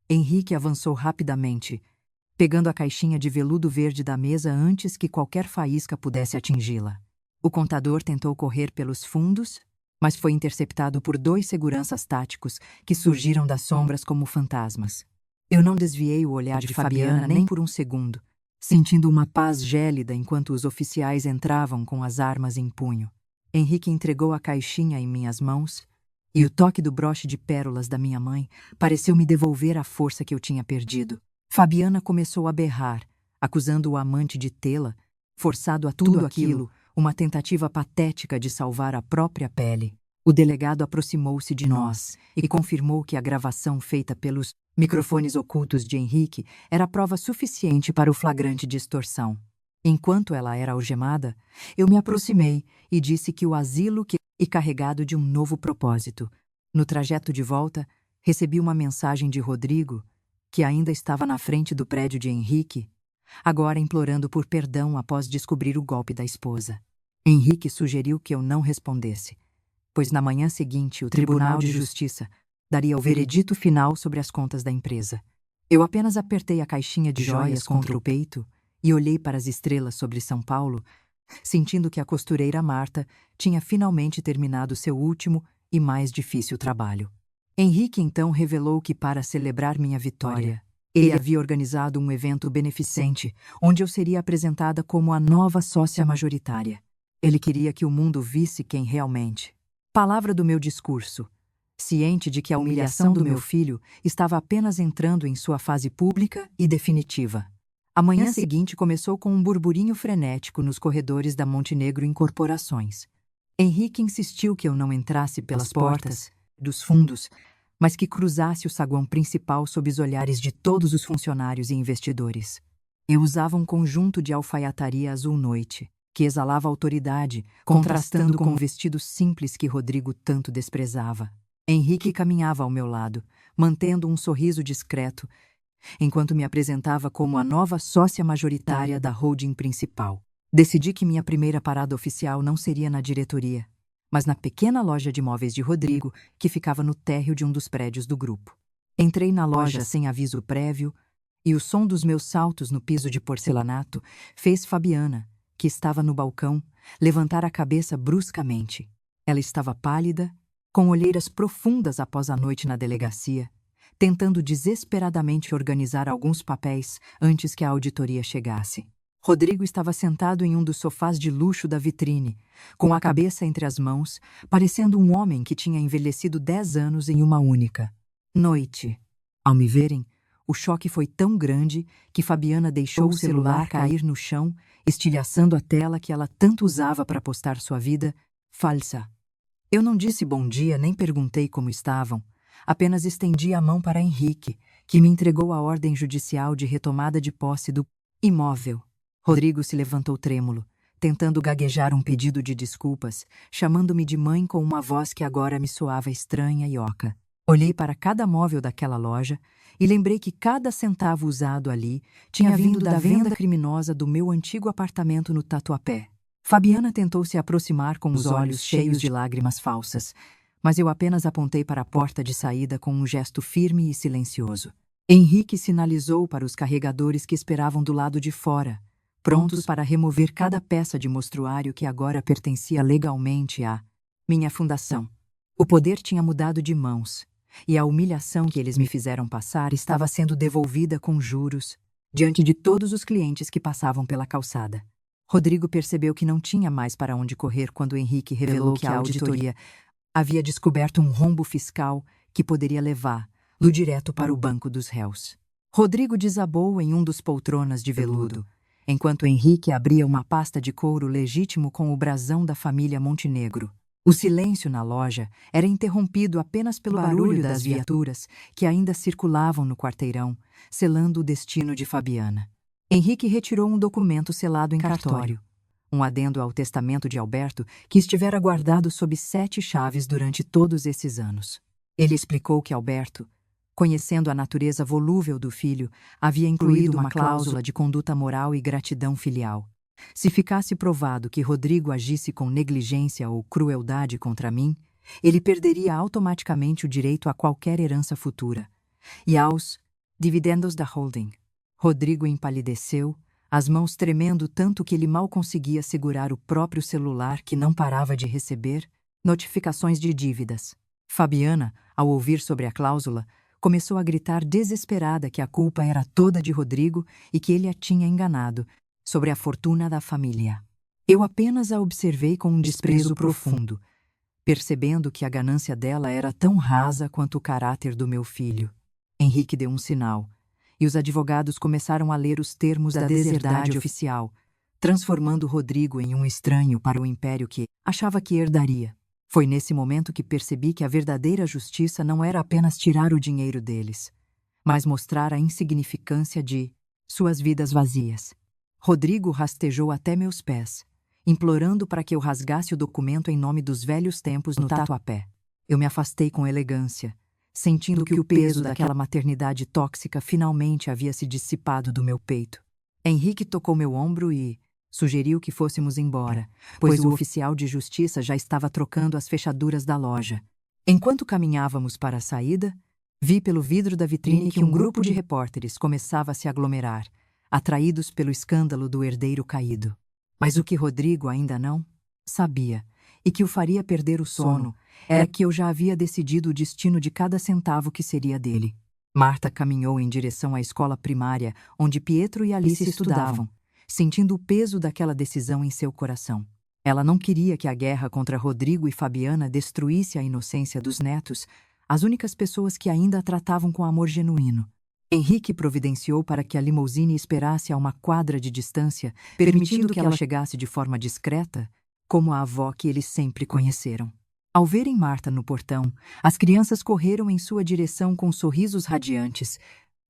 Speaker 1: Henrique avançou rapidamente, pegando a caixinha de veludo verde da mesa antes que qualquer faísca pudesse atingi-la. O contador tentou correr pelos fundos, mas foi interceptado por 2 seguranças táticos que surgiram das sombras como fantasmas. Eu não desviei o olhar de Fabiana nem por um segundo, sentindo uma paz gélida enquanto os oficiais entravam com as armas em punho. Henrique entregou a caixinha em minhas mãos, e o toque do broche de pérolas da minha mãe pareceu me devolver a força que eu tinha perdido. Fabiana começou a berrar, acusando o amante de tê-la forçado a tudo aquilo, uma tentativa patética de salvar a própria pele. O delegado aproximou-se de nós e confirmou que a gravação feita pelos microfones ocultos de Henrique era prova suficiente para o flagrante de extorsão. Enquanto ela era algemada, eu me aproximei e disse que o asilo e carregado de um novo propósito. No trajeto de volta, recebi uma mensagem de Rodrigo, que ainda estava na frente do prédio de Henrique, agora implorando por perdão após descobrir o golpe da esposa. Henrique sugeriu que eu não respondesse, pois na manhã seguinte o Tribunal de Justiça daria o veredito final sobre as contas da empresa. Eu apenas apertei a caixinha de joias contra o peito e olhei para as estrelas sobre São Paulo, sentindo que a costureira Marta tinha finalmente terminado seu último e mais difícil trabalho. Henrique então revelou que, para celebrar minha vitória, ele havia organizado um evento beneficente, onde eu seria apresentada como a nova sócia majoritária. Ele queria que o mundo visse quem realmente. Palavra do meu discurso, ciente de que a humilhação do meu filho estava apenas entrando em sua fase pública e definitiva. A manhã seguinte começou com um burburinho frenético nos corredores da Montenegro Incorporações. Henrique insistiu que eu não entrasse pelas portas dos fundos, mas que cruzasse o saguão principal sob os olhares de todos os funcionários e investidores. Eu usava um conjunto de alfaiataria azul noite, que exalava autoridade, contrastando com o vestido simples que Rodrigo tanto desprezava. Henrique caminhava ao meu lado, mantendo um sorriso discreto, enquanto me apresentava como a nova sócia majoritária da holding principal. Decidi que minha primeira parada oficial não seria na diretoria, mas na pequena loja de móveis de Rodrigo, que ficava no térreo de um dos prédios do grupo. Entrei na loja sem aviso prévio, e o som dos meus saltos no piso de porcelanato fez Fabiana, que estava no balcão, levantar a cabeça bruscamente. Ela estava pálida, com olheiras profundas após a noite na delegacia, tentando desesperadamente organizar alguns papéis antes que a auditoria chegasse. Rodrigo estava sentado em um dos sofás de luxo da vitrine, com a cabeça entre as mãos, parecendo um homem que tinha envelhecido 10 anos em uma única noite. Ao me verem, o choque foi tão grande que Fabiana deixou o celular cair no chão, estilhaçando a tela que ela tanto usava para postar sua vida falsa. Eu não disse bom dia nem perguntei como estavam, Apenas estendi a mão para Henrique, que me entregou a ordem judicial de retomada de posse do imóvel. Rodrigo se levantou trêmulo, tentando gaguejar um pedido de desculpas, chamando-me de mãe com uma voz que agora me soava estranha e oca. Olhei para cada móvel daquela loja e lembrei que cada centavo usado ali tinha vindo da venda criminosa do meu antigo apartamento no Tatuapé. Fabiana tentou se aproximar com os olhos cheios de lágrimas falsas, mas eu apenas apontei para a porta de saída com um gesto firme e silencioso. Henrique sinalizou para os carregadores que esperavam do lado de fora, prontos para remover cada peça de mostruário que agora pertencia legalmente à minha fundação. O poder tinha mudado de mãos, e a humilhação que eles me fizeram passar estava sendo devolvida com juros diante de todos os clientes que passavam pela calçada. Rodrigo percebeu que não tinha mais para onde correr quando Henrique revelou que a auditoria havia descoberto um rombo fiscal que poderia levá-lo direto para o banco dos réus. Rodrigo desabou em um dos poltronas de veludo, enquanto Henrique abria uma pasta de couro legítimo com o brasão da família Montenegro. O silêncio na loja era interrompido apenas pelo barulho das viaturas que ainda circulavam no quarteirão, selando o destino de Fabiana. Henrique retirou um documento selado em cartório, um adendo ao testamento de Alberto que estivera guardado sob 7 chaves durante todos esses anos. Ele explicou que Alberto, conhecendo a natureza volúvel do filho, havia incluído uma cláusula de conduta moral e gratidão filial. Se ficasse provado que Rodrigo agisse com negligência ou crueldade contra mim, ele perderia automaticamente o direito a qualquer herança futura e aos dividendos da holding. Rodrigo empalideceu, as mãos tremendo tanto que ele mal conseguia segurar o próprio celular que não parava de receber notificações de dívidas. Fabiana, ao ouvir sobre a cláusula, começou a gritar desesperada que a culpa era toda de Rodrigo e que ele a tinha enganado sobre a fortuna da família. Eu apenas a observei com um desprezo profundo, percebendo que a ganância dela era tão rasa quanto o caráter do meu filho. Henrique deu um sinal, e os advogados começaram a ler os termos da deserdade oficial, transformando Rodrigo em um estranho para o império que achava que herdaria. Foi nesse momento que percebi que a verdadeira justiça não era apenas tirar o dinheiro deles, mas mostrar a insignificância de suas vidas vazias. Rodrigo rastejou até meus pés, implorando para que eu rasgasse o documento em nome dos velhos tempos no Tatuapé. Eu me afastei com elegância, sentindo que o peso daquela maternidade tóxica finalmente havia se dissipado do meu peito. Henrique tocou meu ombro e sugeriu que fôssemos embora, pois o oficial de justiça já estava trocando as fechaduras da loja. Enquanto caminhávamos para a saída, vi pelo vidro da vitrine que um grupo de repórteres começava a se aglomerar, atraídos pelo escândalo do herdeiro caído. Mas o que Rodrigo ainda não sabia, e que o faria perder o sono, era que eu já havia decidido o destino de cada centavo que seria dele. Marta caminhou em direção à escola primária, onde Pietro e Alice estudavam, sentindo o peso daquela decisão em seu coração. Ela não queria que a guerra contra Rodrigo e Fabiana destruísse a inocência dos netos, as únicas pessoas que ainda a tratavam com amor genuíno. Henrique providenciou para que a limusine esperasse a uma quadra de distância, permitindo que ela chegasse de forma discreta, como a avó que eles sempre conheceram. Ao verem Marta no portão, as crianças correram em sua direção com sorrisos radiantes,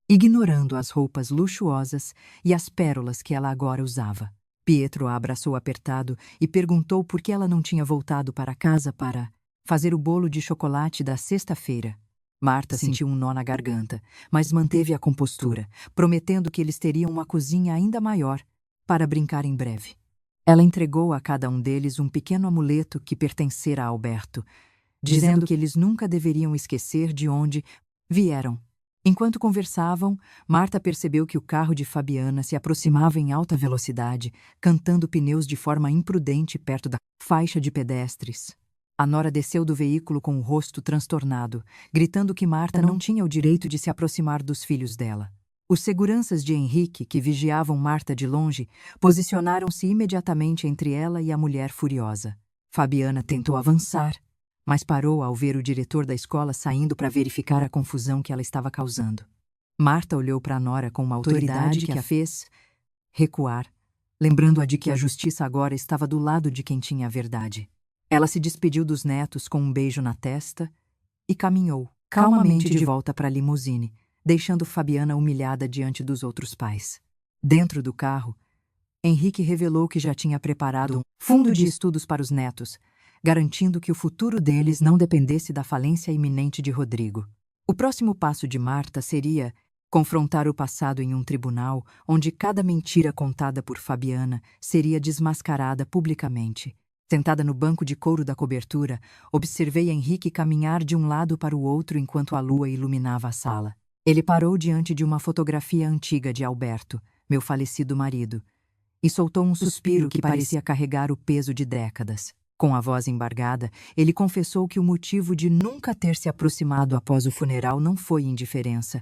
Speaker 1: ignorando as roupas luxuosas e as pérolas que ela agora usava. Pietro a abraçou apertado e perguntou por que ela não tinha voltado para casa para fazer o bolo de chocolate da sexta-feira. Marta sentiu um nó na garganta, mas manteve a compostura, prometendo que eles teriam uma cozinha ainda maior para brincar em breve. Ela entregou a cada um deles um pequeno amuleto que pertencera a Alberto, dizendo que eles nunca deveriam esquecer de onde vieram. Enquanto conversavam, Marta percebeu que o carro de Fabiana se aproximava em alta velocidade, cantando pneus de forma imprudente perto da faixa de pedestres. A nora desceu do veículo com o rosto transtornado, gritando que Marta não tinha o direito de se aproximar dos filhos dela. Os seguranças de Henrique, que vigiavam Marta de longe, posicionaram-se imediatamente entre ela e a mulher furiosa. Fabiana tentou avançar, mas parou ao ver o diretor da escola saindo para verificar a confusão que ela estava causando. Marta olhou para a nora com uma autoridade que a fez recuar, lembrando-a de que a justiça agora estava do lado de quem tinha a verdade. Ela se despediu dos netos com um beijo na testa e caminhou calmamente de volta para a limusine, deixando Fabiana humilhada diante dos outros pais. Dentro do carro, Henrique revelou que já tinha preparado um fundo de estudos para os netos, garantindo que o futuro deles não dependesse da falência iminente de Rodrigo. O próximo passo de Marta seria confrontar o passado em um tribunal onde cada mentira contada por Fabiana seria desmascarada publicamente. Sentada no banco de couro da cobertura, observei Henrique caminhar de um lado para o outro enquanto a lua iluminava a sala. Ele parou diante de uma fotografia antiga de Alberto, meu falecido marido, e soltou um suspiro que parecia carregar o peso de décadas. Com a voz embargada, ele confessou que o motivo de nunca ter se aproximado após o funeral não foi indiferença,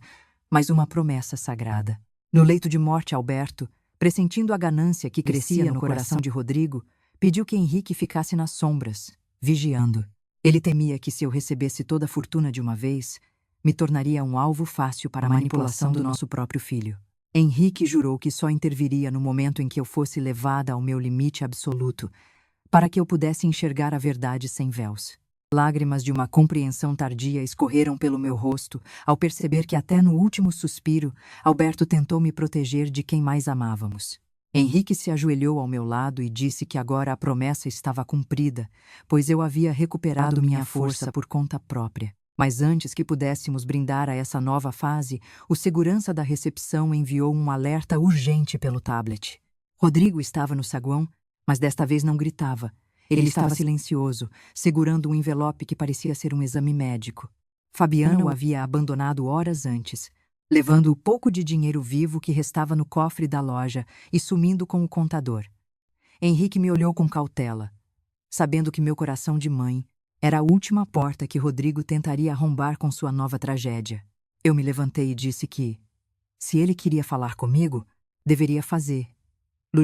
Speaker 1: mas uma promessa sagrada. No leito de morte, Alberto, pressentindo a ganância que crescia no coração de Rodrigo, pediu que Henrique ficasse nas sombras, vigiando. Ele temia que, se eu recebesse toda a fortuna de uma vez, me tornaria um alvo fácil para a manipulação do nosso próprio filho. Henrique jurou que só interviria no momento em que eu fosse levada ao meu limite absoluto, para que eu pudesse enxergar a verdade sem véus. Lágrimas de uma compreensão tardia escorreram pelo meu rosto ao perceber que até no último suspiro, Alberto tentou me proteger de quem mais amávamos. Henrique se ajoelhou ao meu lado e disse que agora a promessa estava cumprida, pois eu havia recuperado minha força por conta própria. Mas antes que pudéssemos brindar a essa nova fase, o segurança da recepção enviou um alerta urgente pelo tablet. Rodrigo estava no saguão, mas desta vez não gritava. Ele estava silencioso, segurando um envelope que parecia ser um exame médico. Fabiana o havia abandonado horas antes, levando o pouco de dinheiro vivo que restava no cofre da loja e sumindo com o contador. Henrique me olhou com cautela, sabendo que meu coração de mãe era a última porta que Rodrigo tentaria arrombar com sua nova tragédia. Eu me levantei e disse que, se ele queria falar comigo, deveria fazer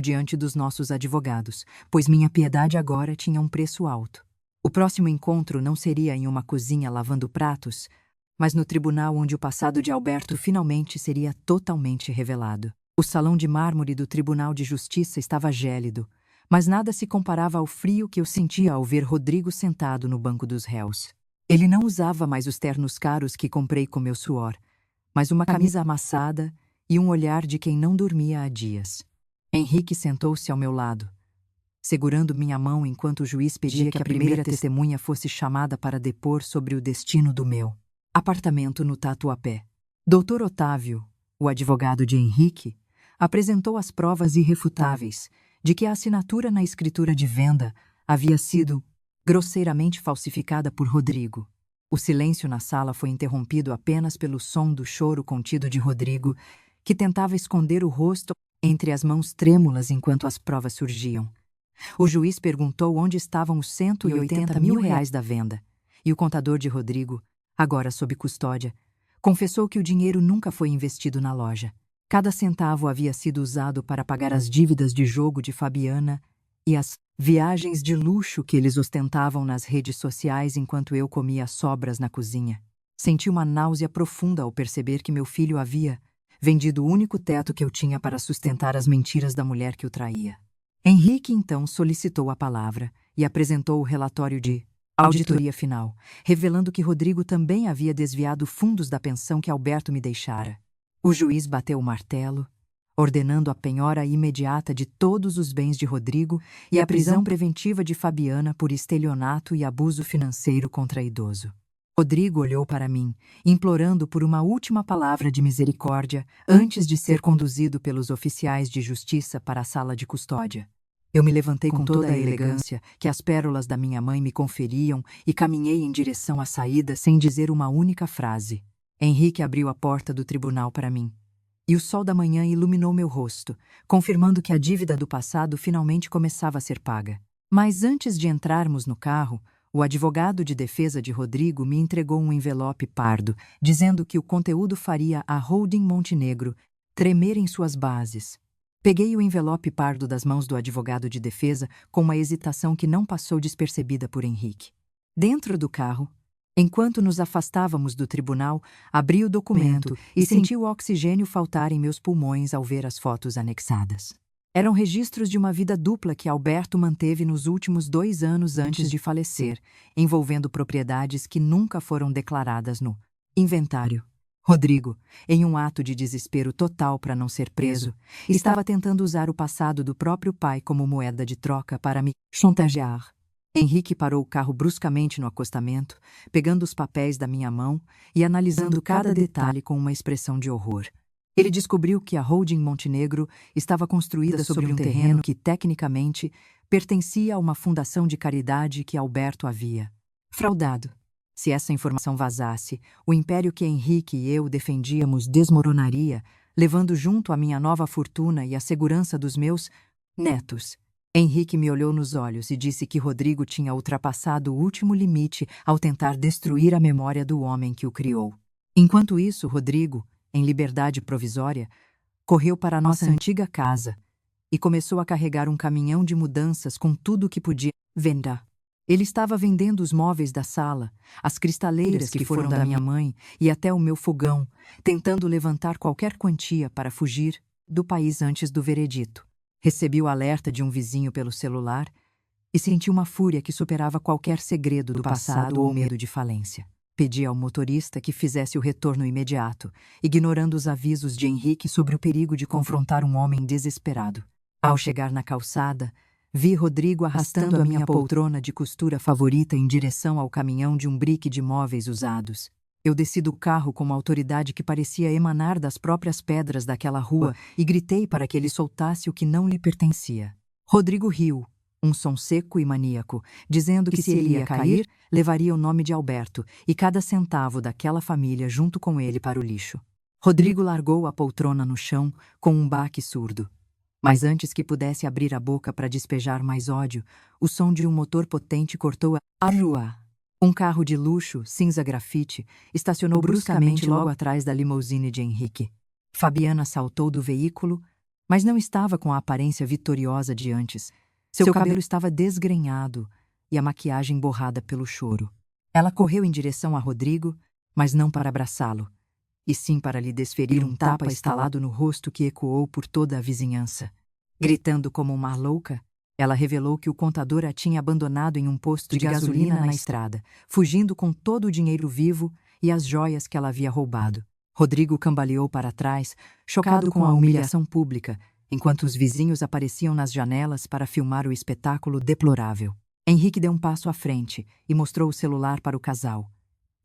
Speaker 1: diante dos nossos advogados, pois minha piedade agora tinha um preço alto. O próximo encontro não seria em uma cozinha lavando pratos, mas no tribunal onde o passado de Alberto finalmente seria totalmente revelado. O salão de mármore do Tribunal de Justiça estava gélido, mas nada se comparava ao frio que eu sentia ao ver Rodrigo sentado no banco dos réus. Ele não usava mais os ternos caros que comprei com meu suor, mas uma camisa amassada e um olhar de quem não dormia há dias. Henrique sentou-se ao meu lado, segurando minha mão enquanto o juiz pedia que a primeira testemunha fosse chamada para depor sobre o destino do meu apartamento no Tatuapé. Dr. Otávio, o advogado de Henrique, apresentou as provas irrefutáveis de que a assinatura na escritura de venda havia sido grosseiramente falsificada por Rodrigo. O silêncio na sala foi interrompido apenas pelo som do choro contido de Rodrigo, que tentava esconder o rosto entre as mãos trêmulas enquanto as provas surgiam. O juiz perguntou onde estavam os R$ 180 mil da venda, e o contador de Rodrigo, agora sob custódia, confessou que o dinheiro nunca foi investido na loja. Cada centavo havia sido usado para pagar as dívidas de jogo de Fabiana e as viagens de luxo que eles ostentavam nas redes sociais enquanto eu comia sobras na cozinha. Senti uma náusea profunda ao perceber que meu filho havia vendido o único teto que eu tinha para sustentar as mentiras da mulher que o traía. Henrique então solicitou a palavra e apresentou o relatório de auditoria final, revelando que Rodrigo também havia desviado fundos da pensão que Alberto me deixara. O juiz bateu o martelo, ordenando a penhora imediata de todos os bens de Rodrigo e a prisão preventiva de Fabiana por estelionato e abuso financeiro contra idoso. Rodrigo olhou para mim, implorando por uma última palavra de misericórdia antes de ser conduzido pelos oficiais de justiça para a sala de custódia. Eu me levantei com toda a elegância que as pérolas da minha mãe me conferiam e caminhei em direção à saída sem dizer uma única frase. Henrique abriu a porta do tribunal para mim, e o sol da manhã iluminou meu rosto, confirmando que a dívida do passado finalmente começava a ser paga. Mas antes de entrarmos no carro, o advogado de defesa de Rodrigo me entregou um envelope pardo, dizendo que o conteúdo faria a Holding Montenegro tremer em suas bases. Peguei o envelope pardo das mãos do advogado de defesa com uma hesitação que não passou despercebida por Henrique. Dentro do carro, enquanto nos afastávamos do tribunal, abri o documento e senti o oxigênio faltar em meus pulmões ao ver as fotos anexadas. Eram registros de uma vida dupla que Alberto manteve nos últimos 2 anos antes de falecer, envolvendo propriedades que nunca foram declaradas no Inventário. Rodrigo, em um ato de desespero total para não ser preso, estava tentando usar o passado do próprio pai como moeda de troca para me chantagear. Henrique parou o carro bruscamente no acostamento, pegando os papéis da minha mão e analisando cada detalhe com uma expressão de horror. Ele descobriu que a holding Montenegro estava construída sobre um terreno que, tecnicamente, pertencia a uma fundação de caridade que Alberto havia fraudado. Se essa informação vazasse, o império que Henrique e eu defendíamos desmoronaria, levando junto a minha nova fortuna e a segurança dos meus netos. Henrique me olhou nos olhos e disse que Rodrigo tinha ultrapassado o último limite ao tentar destruir a memória do homem que o criou. Enquanto isso, Rodrigo, em liberdade provisória, correu para a nossa antiga casa e começou a carregar um caminhão de mudanças com tudo o que podia vender. Ele estava vendendo os móveis da sala, as cristaleiras que foram da minha mãe e até o meu fogão, tentando levantar qualquer quantia para fugir do país antes do veredito. Recebi o alerta de um vizinho pelo celular e senti uma fúria que superava qualquer segredo do passado ou medo de falência. Pedi ao motorista que fizesse o retorno imediato, ignorando os avisos de Henrique sobre o perigo de confrontar um homem desesperado. Ao chegar na calçada, vi Rodrigo arrastando a minha poltrona de costura favorita em direção ao caminhão de um brick de móveis usados. Eu desci do carro com uma autoridade que parecia emanar das próprias pedras daquela rua e gritei para que ele soltasse o que não lhe pertencia. Rodrigo riu, um som seco e maníaco, dizendo que se ele ia cair, levaria o nome de Alberto e cada centavo daquela família junto com ele para o lixo. Rodrigo largou a poltrona no chão com um baque surdo. Mas antes que pudesse abrir a boca para despejar mais ódio, o som de um motor potente cortou a rua. Um carro de luxo, cinza grafite, estacionou bruscamente logo atrás da limusine de Henrique. Fabiana saltou do veículo, mas não estava com a aparência vitoriosa de antes. Seu cabelo estava desgrenhado e a maquiagem borrada pelo choro. Ela correu em direção a Rodrigo, mas não para abraçá-lo, e sim para lhe desferir um tapa estalado no rosto que ecoou por toda a vizinhança. Gritando como uma louca, ela revelou que o contador a tinha abandonado em um posto de gasolina na estrada, fugindo com todo o dinheiro vivo e as joias que ela havia roubado. Rodrigo cambaleou para trás, chocado com a humilhação pública, enquanto os vizinhos apareciam nas janelas para filmar o espetáculo deplorável. Henrique deu um passo à frente e mostrou o celular para o casal,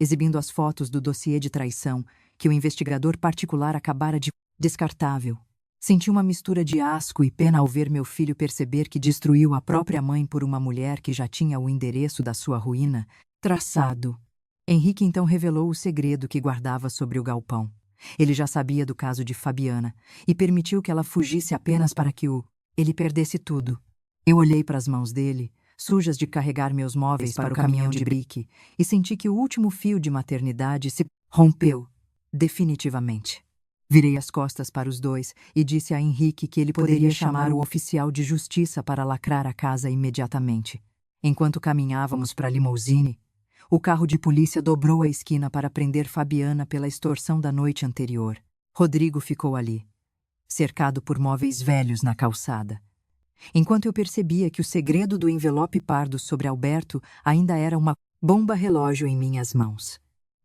Speaker 1: exibindo as fotos do dossiê de traição que o investigador particular acabara de descartável. Senti uma mistura de asco e pena ao ver meu filho perceber que destruiu a própria mãe por uma mulher que já tinha o endereço da sua ruína traçado. Henrique então revelou o segredo que guardava sobre o galpão. Ele já sabia do caso de Fabiana e permitiu que ela fugisse apenas para que ele perdesse tudo. Eu olhei para as mãos dele, sujas de carregar meus móveis para o caminhão de brick, e senti que o último fio de maternidade se rompeu. Definitivamente. Virei as costas para os dois e disse a Henrique que ele poderia chamar o oficial de justiça para lacrar a casa imediatamente. Enquanto caminhávamos para a limusine, o carro de polícia dobrou a esquina para prender Fabiana pela extorsão da noite anterior. Rodrigo ficou ali, cercado por móveis velhos na calçada. Enquanto eu percebia que o segredo do envelope pardo sobre Alberto ainda era uma bomba-relógio em minhas mãos.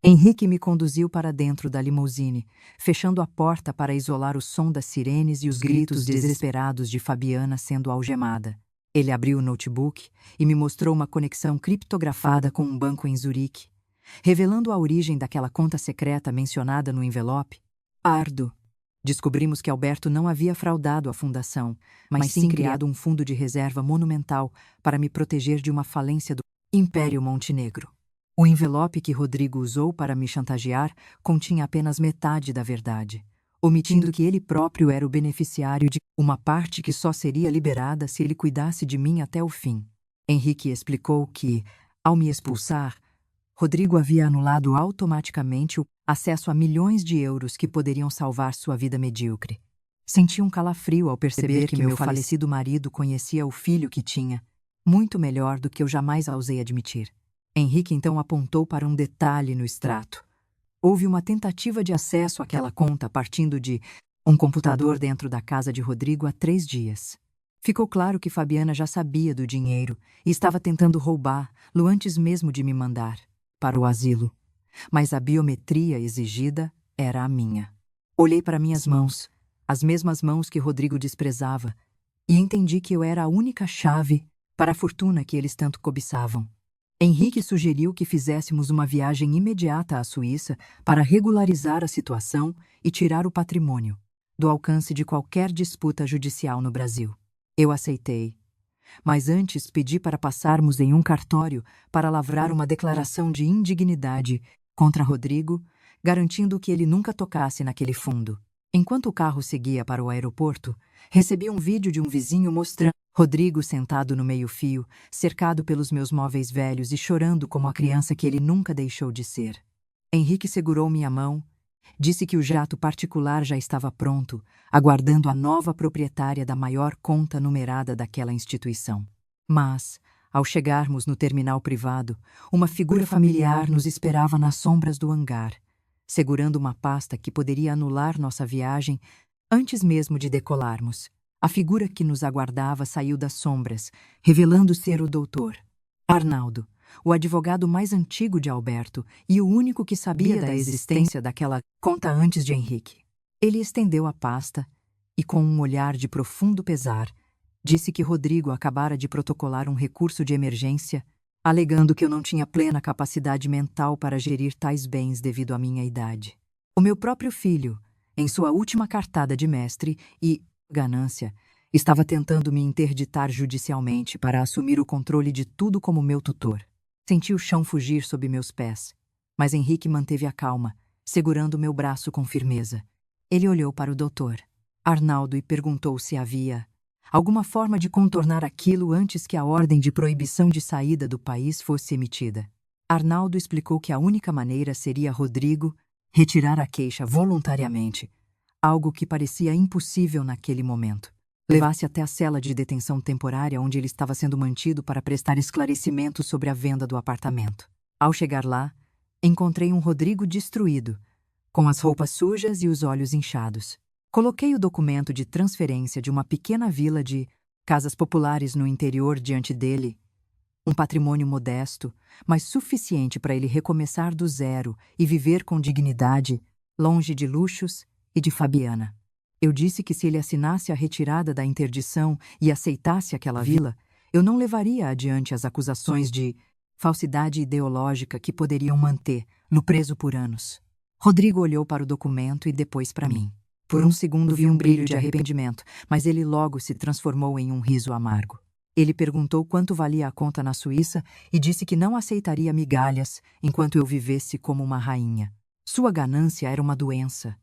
Speaker 1: Henrique me conduziu para dentro da limusine, fechando a porta para isolar o som das sirenes e os gritos desesperados de Fabiana sendo algemada. Ele abriu o notebook e me mostrou uma conexão criptografada com um banco em Zurique, revelando a origem daquela conta secreta mencionada no envelope. Pardo. Descobrimos que Alberto não havia fraudado a fundação, mas sim criado um fundo de reserva monumental para me proteger de uma falência do Império Montenegro. O envelope que Rodrigo usou para me chantagear continha apenas metade da verdade, omitindo que ele próprio era o beneficiário de uma parte que só seria liberada se ele cuidasse de mim até o fim. Henrique explicou que, ao me expulsar, Rodrigo havia anulado automaticamente o acesso a milhões de euros que poderiam salvar sua vida medíocre. Senti um calafrio ao perceber que meu falecido marido conhecia o filho que tinha, muito melhor do que eu jamais ousei admitir. Henrique então apontou para um detalhe no extrato. Houve uma tentativa de acesso àquela conta partindo de um computador dentro da casa de Rodrigo há 3 dias. Ficou claro que Fabiana já sabia do dinheiro e estava tentando roubá-lo antes mesmo de me mandar para o asilo. mas a biometria exigida era a minha. Olhei para minhas mãos, as mesmas mãos que Rodrigo desprezava, e entendi que eu era a única chave para a fortuna que eles tanto cobiçavam. Henrique sugeriu que fizéssemos uma viagem imediata à Suíça para regularizar a situação e tirar o patrimônio do alcance de qualquer disputa judicial no Brasil. Eu aceitei, mas antes pedi para passarmos em um cartório para lavrar uma declaração de indignidade contra Rodrigo, garantindo que ele nunca tocasse naquele fundo. Enquanto o carro seguia para o aeroporto, recebi um vídeo de um vizinho mostrando Rodrigo sentado no meio-fio, cercado pelos meus móveis velhos e chorando como a criança que ele nunca deixou de ser. Henrique segurou minha mão, disse que o jato particular já estava pronto, aguardando a nova proprietária da maior conta numerada daquela instituição. Mas, ao chegarmos no terminal privado, uma figura familiar nos esperava nas sombras do hangar, segurando uma pasta que poderia anular nossa viagem antes mesmo de decolarmos. A figura que nos aguardava saiu das sombras, revelando ser o doutor Arnaldo, o advogado mais antigo de Alberto e o único que sabia da existência daquela conta antes de Henrique. Ele estendeu a pasta e, com um olhar de profundo pesar, disse que Rodrigo acabara de protocolar um recurso de emergência, alegando que eu não tinha plena capacidade mental para gerir tais bens devido à minha idade. O meu próprio filho, em sua última cartada de mestre e ganância, estava tentando me interditar judicialmente para assumir o controle de tudo como meu tutor. Senti o chão fugir sob meus pés, mas Henrique manteve a calma, segurando meu braço com firmeza. Ele olhou para o doutor Arnaldo e perguntou se havia alguma forma de contornar aquilo antes que a ordem de proibição de saída do país fosse emitida. Arnaldo explicou que a única maneira seria Rodrigo retirar a queixa voluntariamente, algo que parecia impossível naquele momento. Levasse até a cela de detenção temporária onde ele estava sendo mantido para prestar esclarecimentos sobre a venda do apartamento. Ao chegar lá, encontrei um Rodrigo destruído, com as roupas sujas e os olhos inchados. Coloquei o documento de transferência de uma pequena vila de casas populares no interior diante dele, um patrimônio modesto, mas suficiente para ele recomeçar do zero e viver com dignidade, longe de luxos e de Fabiana. Eu disse que se ele assinasse a retirada da interdição e aceitasse aquela vila, eu não levaria adiante as acusações de falsidade ideológica que poderiam manter-no preso por anos. Rodrigo olhou para o documento e depois para mim. Por um segundo vi um brilho de arrependimento, mas ele logo se transformou em um riso amargo. Ele perguntou quanto valia a conta na Suíça e disse que não aceitaria migalhas enquanto eu vivesse como uma rainha. Sua ganância era uma doença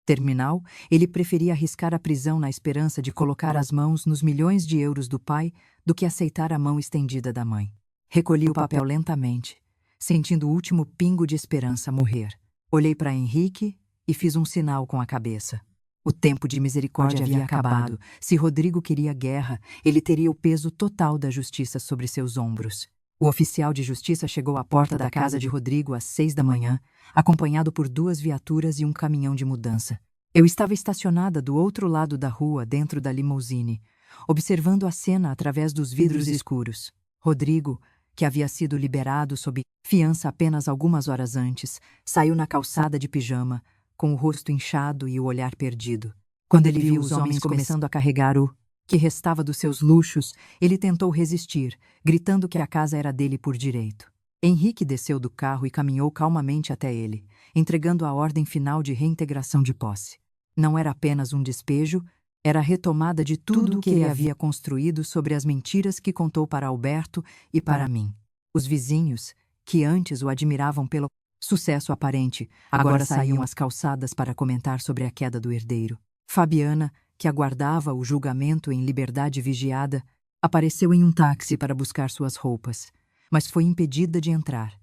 Speaker 1: terminal. Ele preferia arriscar a prisão na esperança de colocar as mãos nos milhões de euros do pai do que aceitar a mão estendida da mãe. Recolhi o papel lentamente, sentindo o último pingo de esperança morrer. Olhei para Henrique e fiz um sinal com a cabeça. O tempo de misericórdia havia acabado. Se Rodrigo queria guerra, ele teria o peso total da justiça sobre seus ombros. O oficial de justiça chegou à porta da casa de Rodrigo às 6 da manhã, acompanhado por 2 viaturas e um caminhão de mudança. Eu estava estacionada do outro lado da rua, dentro da limusine, observando a cena através dos vidros escuros. Rodrigo, que havia sido liberado sob fiança apenas algumas horas antes, saiu na calçada de pijama, com o rosto inchado e o olhar perdido. Quando ele viu os homens começando a carregar o que restava dos seus luxos, ele tentou resistir, gritando que a casa era dele por direito. Henrique desceu do carro e caminhou calmamente até ele, entregando a ordem final de reintegração de posse. Não era apenas um despejo, era a retomada de tudo o que ele havia construído sobre as mentiras que contou para Alberto e para mim. Os vizinhos, que antes o admiravam pelo sucesso aparente, agora saíam às calçadas para comentar sobre a queda do herdeiro. Fabiana, que aguardava o julgamento em liberdade vigiada, apareceu em um táxi para buscar suas roupas, mas foi impedida de entrar,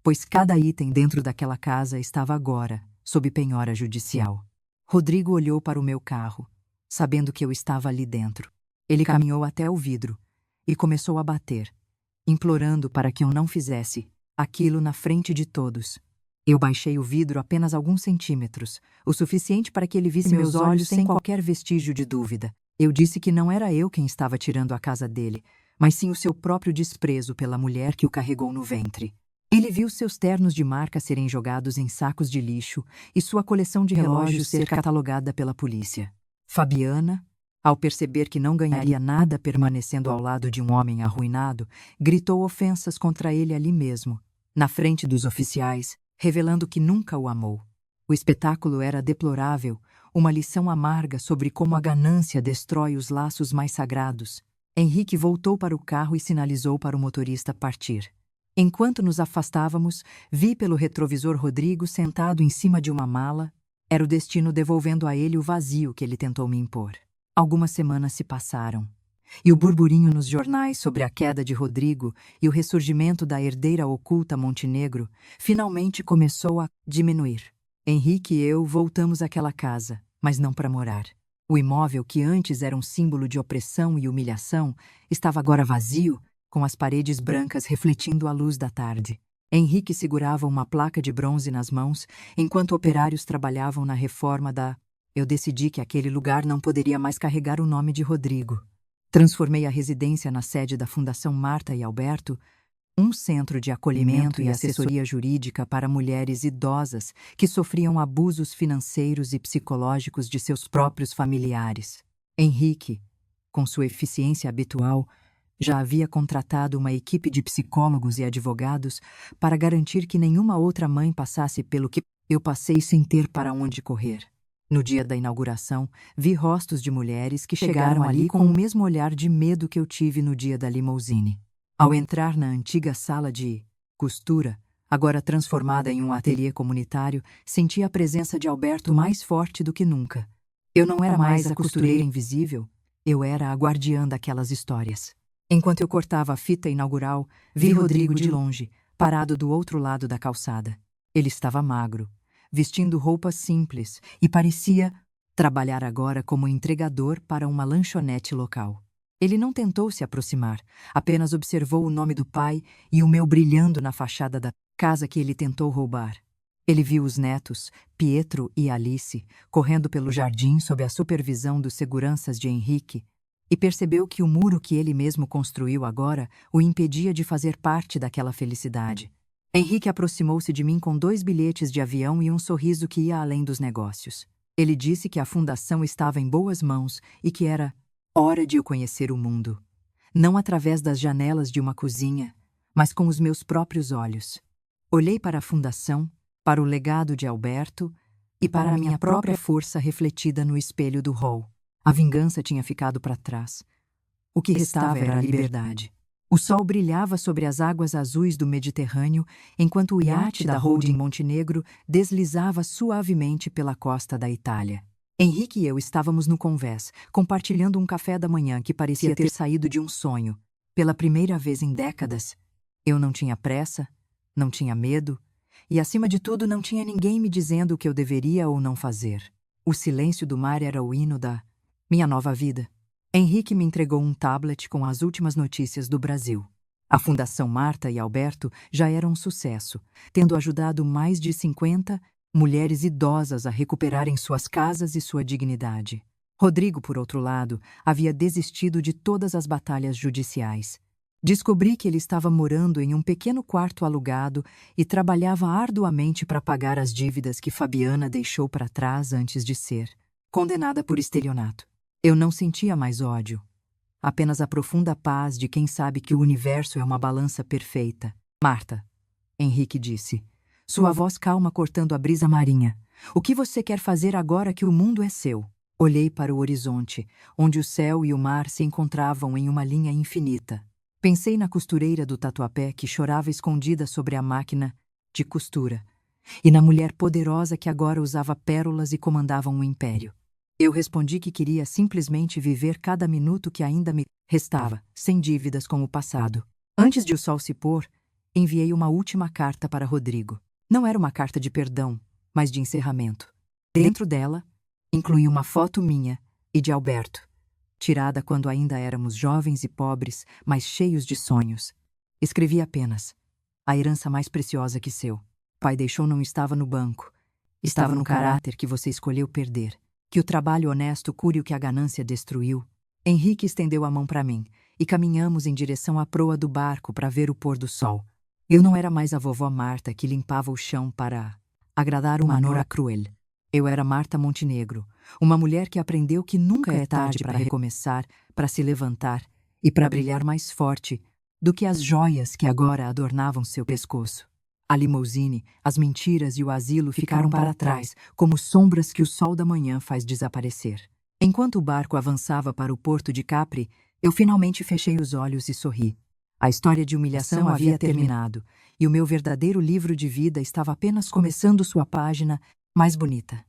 Speaker 1: pois cada item dentro daquela casa estava agora sob penhora judicial. Rodrigo olhou para o meu carro, sabendo que eu estava ali dentro. Ele caminhou até o vidro e começou a bater, implorando para que eu não fizesse aquilo na frente de todos. Eu baixei o vidro apenas alguns centímetros, o suficiente para que ele visse meus olhos sem qualquer vestígio de dúvida. Eu disse que não era eu quem estava tirando a casa dele, mas sim o seu próprio desprezo pela mulher que o carregou no ventre. Ele viu seus ternos de marca serem jogados em sacos de lixo e sua coleção de relógios ser catalogada pela polícia. Fabiana, ao perceber que não ganharia nada permanecendo ao lado de um homem arruinado, gritou ofensas contra ele ali mesmo, na frente dos oficiais, revelando que nunca o amou. O espetáculo era deplorável, uma lição amarga sobre como a ganância destrói os laços mais sagrados. Henrique voltou para o carro e sinalizou para o motorista partir. Enquanto nos afastávamos, vi pelo retrovisor Rodrigo sentado em cima de uma mala. Era o destino devolvendo a ele o vazio que ele tentou me impor. Algumas semanas se passaram, e o burburinho nos jornais sobre a queda de Rodrigo e o ressurgimento da herdeira oculta Montenegro finalmente começou a diminuir. Henrique e eu voltamos àquela casa, mas não para morar. O imóvel, que antes era um símbolo de opressão e humilhação, estava agora vazio, com as paredes brancas refletindo a luz da tarde. Henrique segurava uma placa de bronze nas mãos, enquanto operários trabalhavam na reforma da... Eu decidi que aquele lugar não poderia mais carregar o nome de Rodrigo. Transformei a residência na sede da Fundação Marta e Alberto, um centro de acolhimento e assessoria jurídica para mulheres idosas que sofriam abusos financeiros e psicológicos de seus próprios familiares. Henrique, com sua eficiência habitual, já havia contratado uma equipe de psicólogos e advogados para garantir que nenhuma outra mãe passasse pelo que eu passei sem ter para onde correr. No dia da inauguração, vi rostos de mulheres que chegaram ali com o mesmo olhar de medo que eu tive no dia da limousine. Ao entrar na antiga sala de costura, agora transformada em um ateliê comunitário, senti a presença de Alberto mais forte do que nunca. Eu não era mais a costureira invisível, eu era a guardiã daquelas histórias. Enquanto eu cortava a fita inaugural, vi Rodrigo de longe, parado do outro lado da calçada. Ele estava magro, vestindo roupas simples, e parecia trabalhar agora como entregador para uma lanchonete local. Ele não tentou se aproximar, apenas observou o nome do pai e o meu brilhando na fachada da casa que ele tentou roubar. Ele viu os netos, Pietro e Alice, correndo pelo jardim sob a supervisão dos seguranças de Henrique, e percebeu que o muro que ele mesmo construiu agora o impedia de fazer parte daquela felicidade. Henrique aproximou-se de mim com 2 bilhetes de avião e um sorriso que ia além dos negócios. Ele disse que a fundação estava em boas mãos e que era hora de eu conhecer o mundo. Não através das janelas de uma cozinha, mas com os meus próprios olhos. Olhei para a fundação, para o legado de Alberto e para a minha própria força refletida no espelho do hall. A vingança tinha ficado para trás. O que restava era a liberdade. O sol brilhava sobre as águas azuis do Mediterrâneo, enquanto o iate da holding Montenegro deslizava suavemente pela costa da Itália. Henrique e eu estávamos no convés, compartilhando um café da manhã que parecia ter saído de um sonho. Pela primeira vez em décadas, eu não tinha pressa, não tinha medo, e acima de tudo não tinha ninguém me dizendo o que eu deveria ou não fazer. O silêncio do mar era o hino da minha nova vida. Henrique me entregou um tablet com as últimas notícias do Brasil. A Fundação Marta e Alberto já era um sucesso, tendo ajudado mais de 50 mulheres idosas a recuperarem suas casas e sua dignidade. Rodrigo, por outro lado, havia desistido de todas as batalhas judiciais. Descobri que ele estava morando em um pequeno quarto alugado e trabalhava arduamente para pagar as dívidas que Fabiana deixou para trás antes de ser condenada por estelionato. Eu não sentia mais ódio, apenas a profunda paz de quem sabe que o universo é uma balança perfeita. Marta, Henrique disse, sua voz calma cortando a brisa marinha. O que você quer fazer agora que o mundo é seu? Olhei para o horizonte, onde o céu e o mar se encontravam em uma linha infinita. Pensei na costureira do Tatuapé que chorava escondida sobre a máquina de costura, e na mulher poderosa que agora usava pérolas e comandava um império. Eu respondi que queria simplesmente viver cada minuto que ainda me restava, sem dívidas com o passado. Antes de o sol se pôr, enviei uma última carta para Rodrigo. Não era uma carta de perdão, mas de encerramento. Dentro dela, incluí uma foto minha e de Alberto, tirada quando ainda éramos jovens e pobres, mas cheios de sonhos. Escrevi apenas: a herança mais preciosa que seu pai deixou não estava no banco, estava no caráter que você escolheu perder. Que o trabalho honesto cure o que a ganância destruiu. Henrique estendeu a mão para mim, e caminhamos em direção à proa do barco para ver o pôr do sol. Eu não era mais a vovó Marta que limpava o chão para agradar uma Nora cruel. Eu era Marta Montenegro, uma mulher que aprendeu que nunca é tarde para recomeçar, para se levantar e para brilhar mais forte do que as joias que agora adornavam seu pescoço. A limousine, as mentiras e o asilo ficaram para trás, como sombras que o sol da manhã faz desaparecer. Enquanto o barco avançava para o porto de Capri, eu finalmente fechei os olhos e sorri. A história de humilhação havia terminado, e o meu verdadeiro livro de vida estava apenas começando sua página mais bonita.